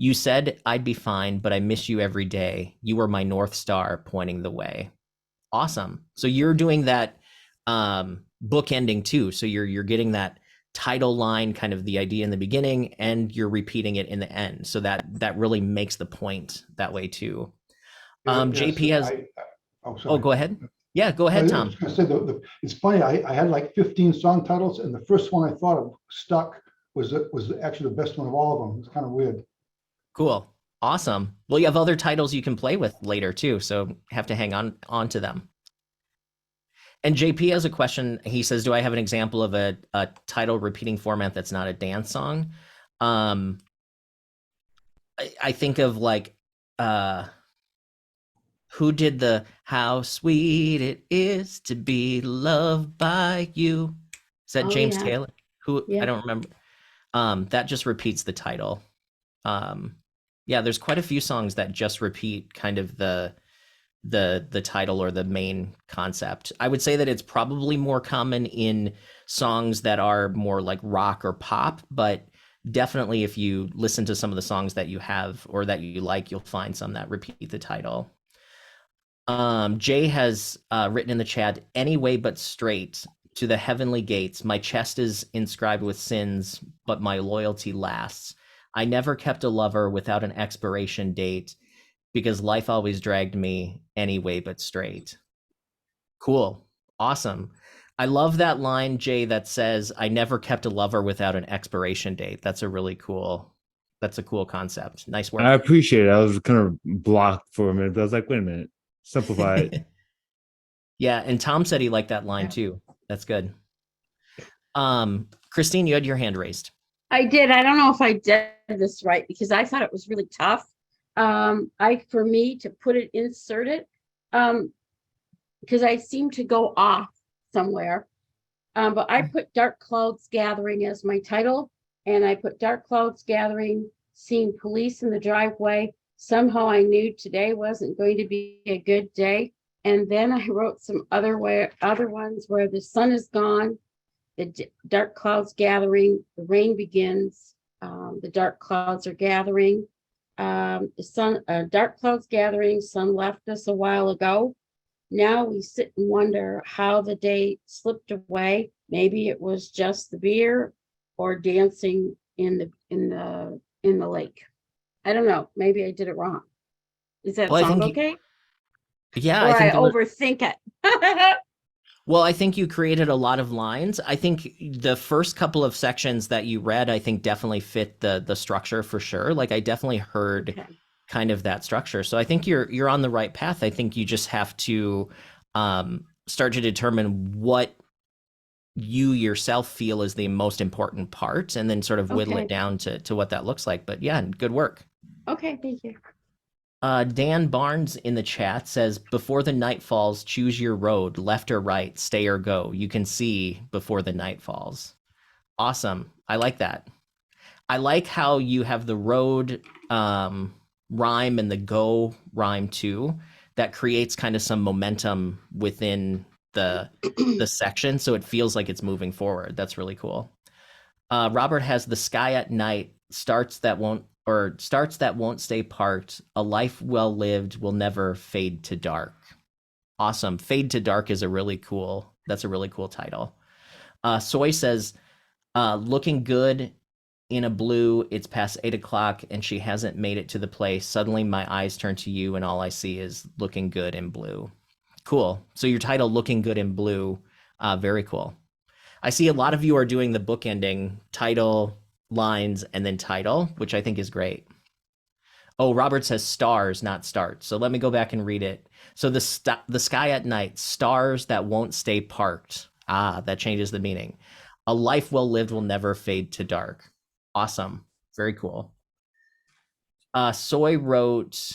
You said I'd be fine, but I miss you every day. You were my North Star pointing the way." Awesome. So you're doing that book ending too. So you're getting that title line, kind of the idea in the beginning, and you're repeating it in the end. So that really makes the point that way too. JP has. Oh, Oh, sorry. go ahead. Yeah, go ahead, I Tom. was gonna say it's funny. I had like 15 song titles, and the first one I thought of stuck was actually the best one of all of them. It's kind of weird. Cool. Awesome. Well, you have other titles you can play with later too, so have to hang on to them. And JP has a question. He says, "Do I have an example of a title repeating format that's not a dance song?" I think of like who did the "How Sweet It Is to Be Loved by You"? Is that Oh, James yeah. Taylor? Who Yeah. I don't remember. That just repeats the title. Yeah, there's quite a few songs that just repeat kind of the title or the main concept. I would say that it's probably more common in songs that are more like rock or pop, but definitely if you listen to some of the songs that you have or that you like, you'll find some that repeat the title. Jay has written in the chat, "Any way but straight to the heavenly gates. My chest is inscribed with sins, but my loyalty lasts. I never kept a lover without an expiration date because life always dragged me any way but straight." Cool. Awesome. I love that line, Jay, that says, "I never kept a lover without an expiration date." That's a cool concept. Nice work. I appreciate it. I was kind of blocked for a minute, but I was like, wait a minute, simplify it. Yeah, and Tom said he liked that line too. That's good. Christine, you had your hand raised. I did. I don't know if I did this right because I thought it was really tough. For me to insert it, because I seem to go off somewhere. But I put "Dark Clouds Gathering" as my title, and I put "Dark Clouds Gathering, seeing police in the driveway. Somehow I knew today wasn't going to be a good day." And then I wrote some other ones where the sun is gone, the dark clouds gathering, the rain begins, the dark clouds are gathering, dark clouds gathering, sun left us a while ago. Now we sit and wonder how the day slipped away. Maybe it was just the beer or dancing in the lake. I don't know. Maybe I did it wrong. Does that Well, I sound think okay? yeah, Or I think I overthink it. well, I think you created a lot of lines. I think the first couple of sections that you read, I think definitely fit the structure for sure. Like I definitely heard Okay. kind of that structure. So I think you're on the right path. I think you just have to start to determine what you yourself feel is the most important part and then sort of whittle Okay. it down to what that looks like. But yeah, good work. Okay, thank you. Dan Barnes in the chat says, "Before the night falls, choose your road, left or right, stay or go. You can see before the night falls." Awesome. I like that. I like how you have the road rhyme and the go rhyme too. That creates kind of some momentum within the section, so it feels like it's moving forward. That's really cool. Robert has, "The sky at night starts that won't stay parked. A life well lived will never fade to dark." Awesome. Fade to dark is that's a really cool title. Soy says, "Looking good in a blue, it's past 8 o'clock and she hasn't made it to the place. Suddenly my eyes turn to you and all I see is looking good in blue." Cool. So your title, "Looking Good in Blue," very cool. I see a lot of you are doing the bookending title, lines, and then title, which I think is great. Oh, Robert says stars, not start. So let me go back and read it. So the sky at night, stars that won't stay parked. Ah, that changes the meaning. A life well lived will never fade to dark. Awesome. Very cool. Soy wrote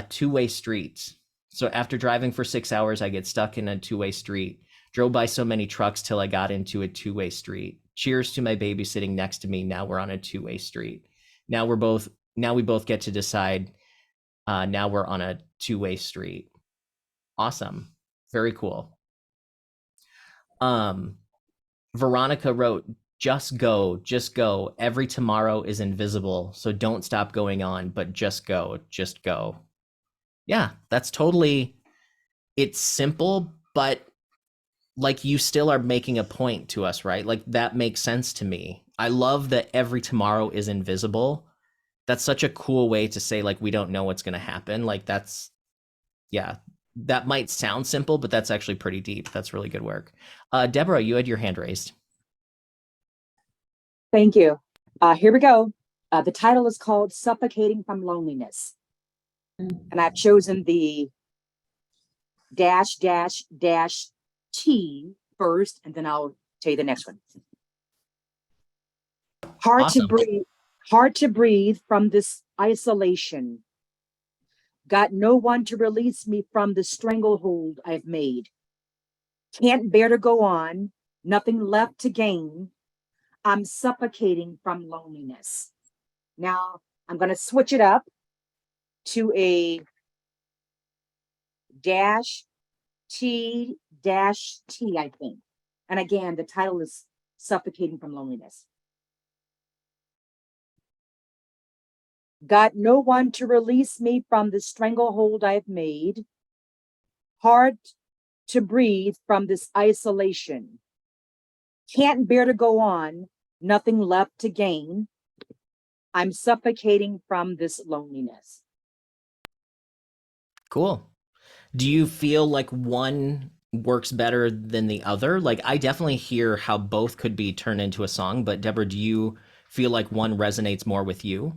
two-way street. So after driving for 6 hours, I get stuck in a two-way street. Drove by so many trucks till I got into a two-way street. Cheers to my baby sitting next to me. Now we're on a two-way street. Now we both get to decide. Now we're on a two-way street. Awesome. Very cool. Veronica wrote, just go. Every tomorrow is invisible. So don't stop going on, but just go. Yeah, that's totally, it's simple, but like you still are making a point to us, right? Like that makes sense to me. I love that every tomorrow is invisible. That's such a cool way to say like we don't know what's going to happen. Like that's, yeah, that might sound simple, but that's actually pretty deep. That's really good work. Deborah, you had your hand raised. Thank you. Here we go. The title is called Suffocating from Loneliness. And I've chosen the dash T first, and then I'll tell you the next one. Awesome. Hard to breathe from this isolation. Got no one to release me from the stranglehold I've made. Can't bear to go on, nothing left to gain. I'm suffocating from loneliness. Now I'm going to switch it up to a dash T, I think. And again, the title is Suffocating from Loneliness. Got no one to release me from the stranglehold I've made. Hard to breathe from this isolation. Can't bear to go on, nothing left to gain. I'm suffocating from this loneliness. Cool. Do you feel like one works better than the other? Like I definitely hear how both could be turned into a song, but Deborah, do you feel like one resonates more with you?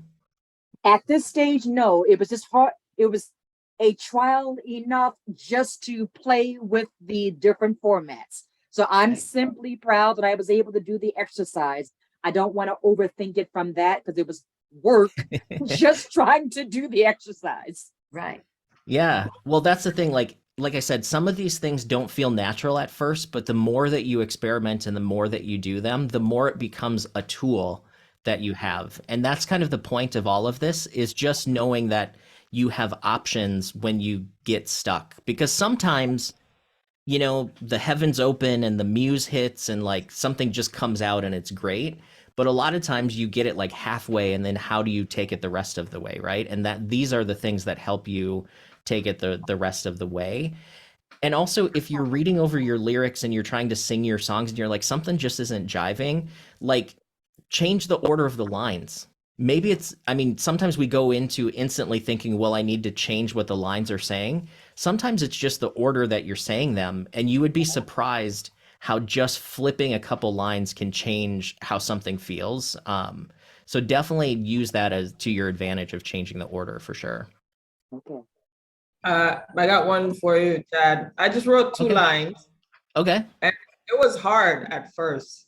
At this stage, no, it was just hard. It was a trial enough just to play with the different formats. So I'm simply proud that I was able to do the exercise. I don't want to overthink it from that because it was work just trying to do the exercise. Right. Yeah. Well, that's the thing. Like I said, some of these things don't feel natural at first, but the more that you experiment and the more that you do them, the more it becomes a tool that you have. And that's kind of the point of all of this, is just knowing that you have options when you get stuck. Because sometimes, you know, the heavens open and the muse hits and like something just comes out and it's great. But a lot of times you get it like halfway, and then how do you take it the rest of the way, right? And that these are the things that help you take it the rest of the way. And also, if you're reading over your lyrics and you're trying to sing your songs and you're like, something just isn't jiving, like change the order of the lines. Maybe it's, I mean, sometimes we go into instantly thinking, well, I need to change what the lines are saying. Sometimes it's just the order that you're saying them. And you would be surprised how just flipping a couple lines can change how something feels. So definitely use that as to your advantage of changing the order for sure. Okay. I got one for you, Chad. I just wrote two lines. Okay. And it was hard at first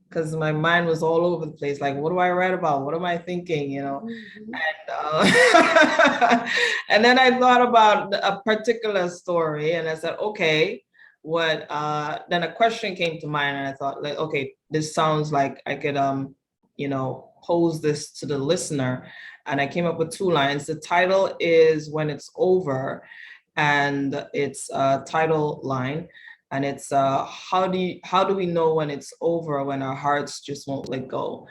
because my mind was all over the place. Like, what do I write about? What am I thinking? You know, and and then I thought about a particular story, and I said, okay, what? Then a question came to mind, and I thought, like, okay, this sounds like I could, you know, pose this to the listener, and I came up with two lines. The title is "When It's Over," and it's a title line. And it's how do we know when it's over, when our hearts just won't let go?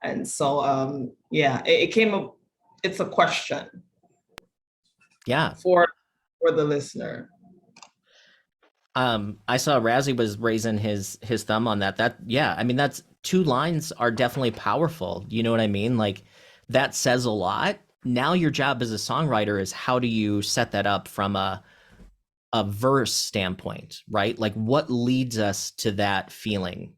And so yeah, it came up. It's a question. Yeah. For the listener. I saw Razzie was raising his thumb on that. That, yeah, I mean, that's two lines are definitely powerful. You know what I mean? Like that says a lot. Now your job as a songwriter is how do you set that up from a verse standpoint, right? Like what leads us to that feeling?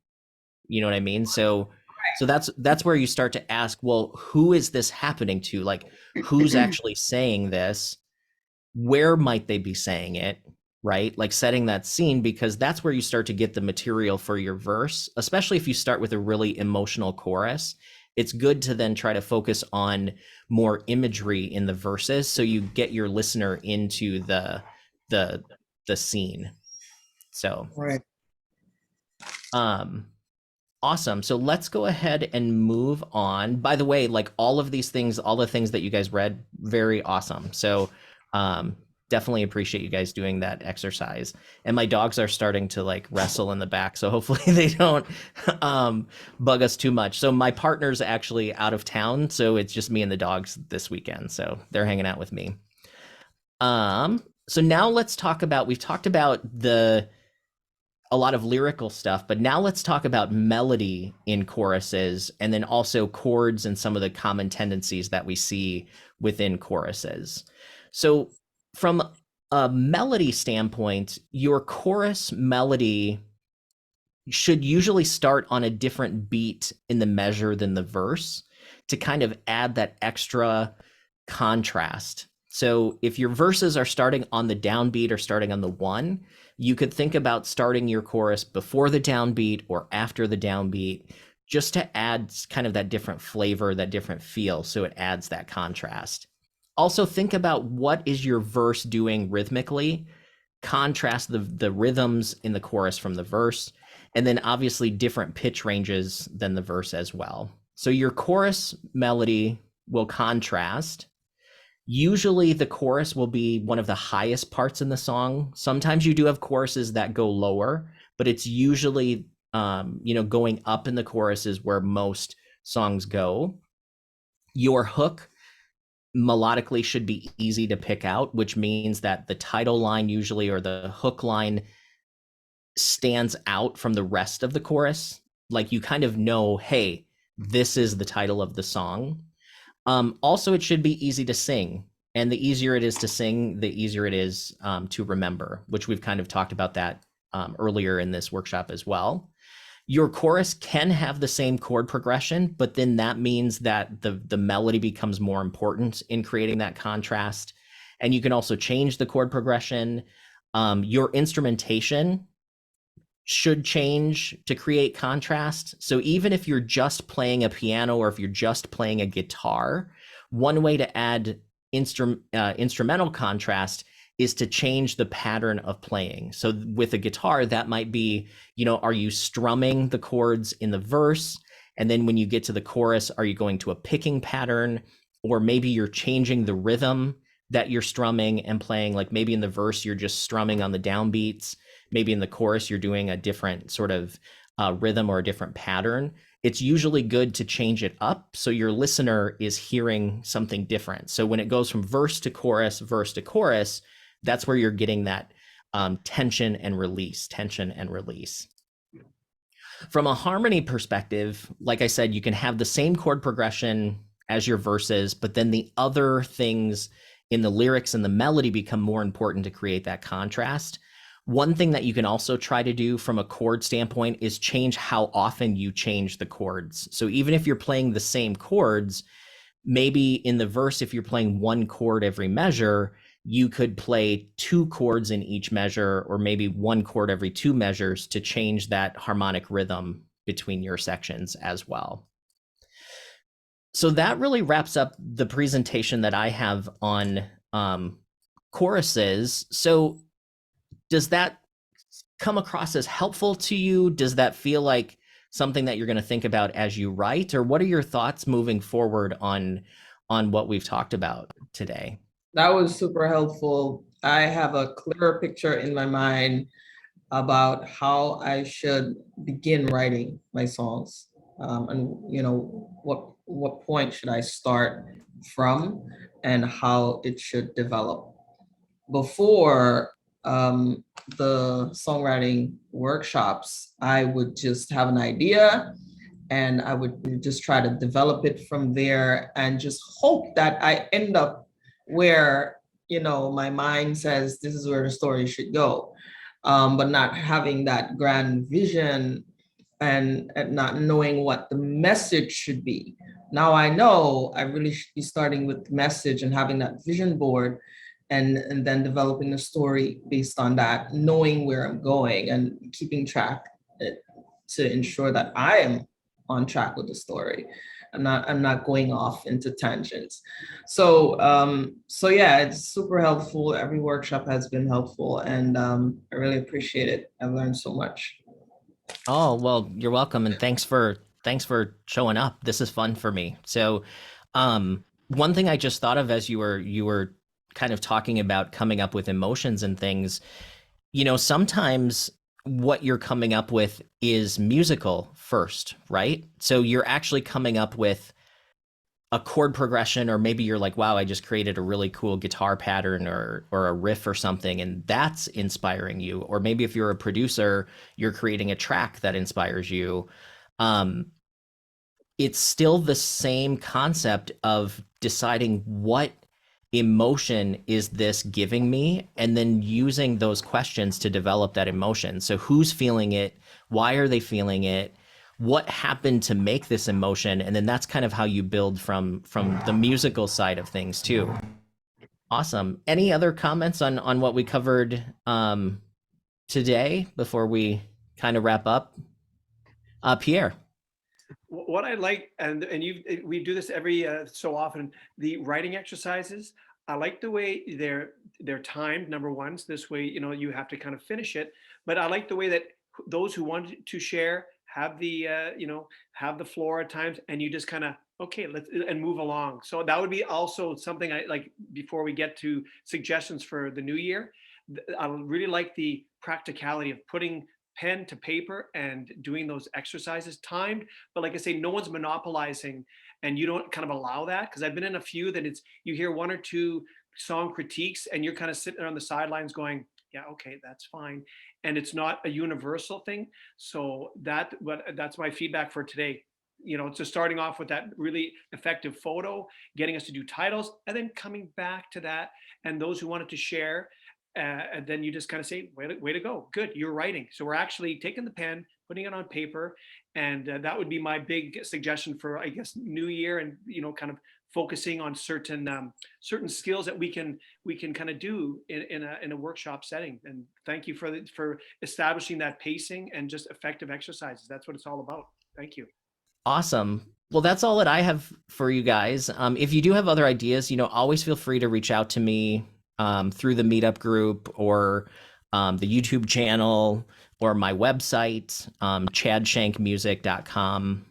You know what I mean? So So that's where you start to ask, well, who is this happening to? Like, who's actually saying this? Where might they be saying it? Right? Like setting that scene, because that's where you start to get the material for your verse, especially if you start with a really emotional chorus. It's good to then try to focus on more imagery in the verses so you get your listener into the scene. So Right. awesome. So let's go ahead and move on. By the way, like all of these things, all the things that you guys read, very awesome. So definitely appreciate you guys doing that exercise. And my dogs are starting to like wrestle in the back, so hopefully they don't bug us too much. So my partner's actually out of town, so it's just me and the dogs this weekend. So they're hanging out with me. So now let's talk about, we've talked about a lot of lyrical stuff, but now let's talk about melody in choruses, and then also chords and some of the common tendencies that we see within choruses. So from a melody standpoint, your chorus melody should usually start on a different beat in the measure than the verse to kind of add that extra contrast. So if your verses are starting on the downbeat or starting on the one, you could think about starting your chorus before the downbeat or after the downbeat, just to add kind of that different flavor, that different feel, so it adds that contrast. Also think about what is your verse doing rhythmically, contrast the rhythms in the chorus from the verse, and then obviously different pitch ranges than the verse as well. So your chorus melody will contrast. Usually the chorus will be one of the highest parts in the song. Sometimes you do have choruses that go lower, but it's usually going up in the chorus is where most songs go. Your hook melodically should be easy to pick out, which means that the title line usually, or the hook line, stands out from the rest of the chorus. Like you kind of know, hey, this is the title of the song. Also, it should be easy to sing. And the easier it is to sing, the easier it is to remember, which we've kind of talked about that earlier in this workshop as well. Your chorus can have the same chord progression, but then that means that the melody becomes more important in creating that contrast. And you can also change the chord progression. Your instrumentation should change to create contrast. So even if you're just playing a piano or if you're just playing a guitar, one way to add instrumental contrast is to change the pattern of playing. So with a guitar, that might be, are you strumming the chords in the verse? And then when you get to the chorus, are you going to a picking pattern? Or maybe you're changing the rhythm that you're strumming and playing. Like maybe in the verse, you're just strumming on the downbeats. Maybe in the chorus, you're doing a different sort of rhythm or a different pattern. It's usually good to change it up so your listener is hearing something different. So when it goes from verse to chorus, that's where you're getting that tension and release. From a harmony perspective, like I said, you can have the same chord progression as your verses, but then the other things in the lyrics and the melody become more important to create that contrast. One thing that you can also try to do from a chord standpoint is change how often you change the chords. So even if you're playing the same chords, maybe in the verse, if you're playing one chord every measure, you could play 2 chords in each measure, or maybe 1 chord every 2 measures to change that harmonic rhythm between your sections as well. So that really wraps up the presentation that I have on choruses. So does that come across as helpful to you? Does that feel like something that you're going to think about as you write? Or what are your thoughts moving forward on what we've talked about today? That was super helpful. I have a clearer picture in my mind about how I should begin writing my songs, and what point should I start from, and how it should develop. Before the songwriting workshops, I would just have an idea and I would just try to develop it from there and just hope that I end up where, my mind says this is where the story should go. But not having that grand vision and not knowing what the message should be. Now I know I really should be starting with the message and having that vision board and then developing a story based on that, knowing where I'm going and keeping track to ensure that I am on track with the story. I'm not going off into tangents. So yeah, it's super helpful. Every workshop has been helpful, and I really appreciate it. I've learned so much. Oh, well, you're welcome, and thanks for showing up. This is fun for me. So, one thing I just thought of as you were kind of talking about coming up with emotions and things, sometimes what you're coming up with is musical first, right? So you're actually coming up with a chord progression, or maybe you're like, wow, I just created a really cool guitar pattern or a riff or something, and that's inspiring you. Or maybe if you're a producer, you're creating a track that inspires you. It's still the same concept of deciding what emotion is this giving me, and then using those questions to develop that emotion. So who's feeling it? Why are they feeling it? What happened to make this emotion? And then that's kind of how you build from the musical side of things too. Awesome. Any other comments on what we covered today before we kind of wrap up? Pierre. What I like, and we do this every so often, the writing exercises. I like the way they're timed, number one. So this way, you have to kind of finish it. But I like the way that those who want to share have the have the floor at times, and you just kind of, okay, let's and move along. So that would be also something I like before we get to suggestions for the new year. I really like the practicality of putting pen to paper and doing those exercises timed. But like I say, no one's monopolizing, and you don't kind of allow that, because I've been in a few that you hear one or two song critiques and you're kind of sitting there on the sidelines going, yeah, okay, that's fine. And it's not a universal thing. So that's my feedback for today. So starting off with that really effective photo, getting us to do titles, and then coming back to that. And those who wanted to share, and then you just kind of say, way to go. Good, you're writing. So we're actually taking the pen, putting it on paper. And that would be my big suggestion for, I guess, New Year, and, kind of focusing on certain skills that we can kind of do in a workshop setting. And thank you for establishing that pacing and just effective exercises. That's what it's all about. Thank you. Awesome. Well, that's all that I have for you guys. If you do have other ideas, always feel free to reach out to me through the meetup group, or the YouTube channel, or my website, chadshankmusic.com.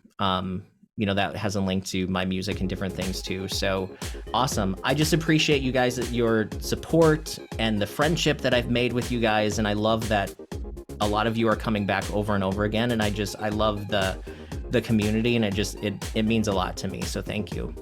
That has a link to my music and different things too. So awesome. I just appreciate you guys, your support and the friendship that I've made with you guys. And I love that a lot of you are coming back over and over again. And I love the community, and it means a lot to me. So thank you.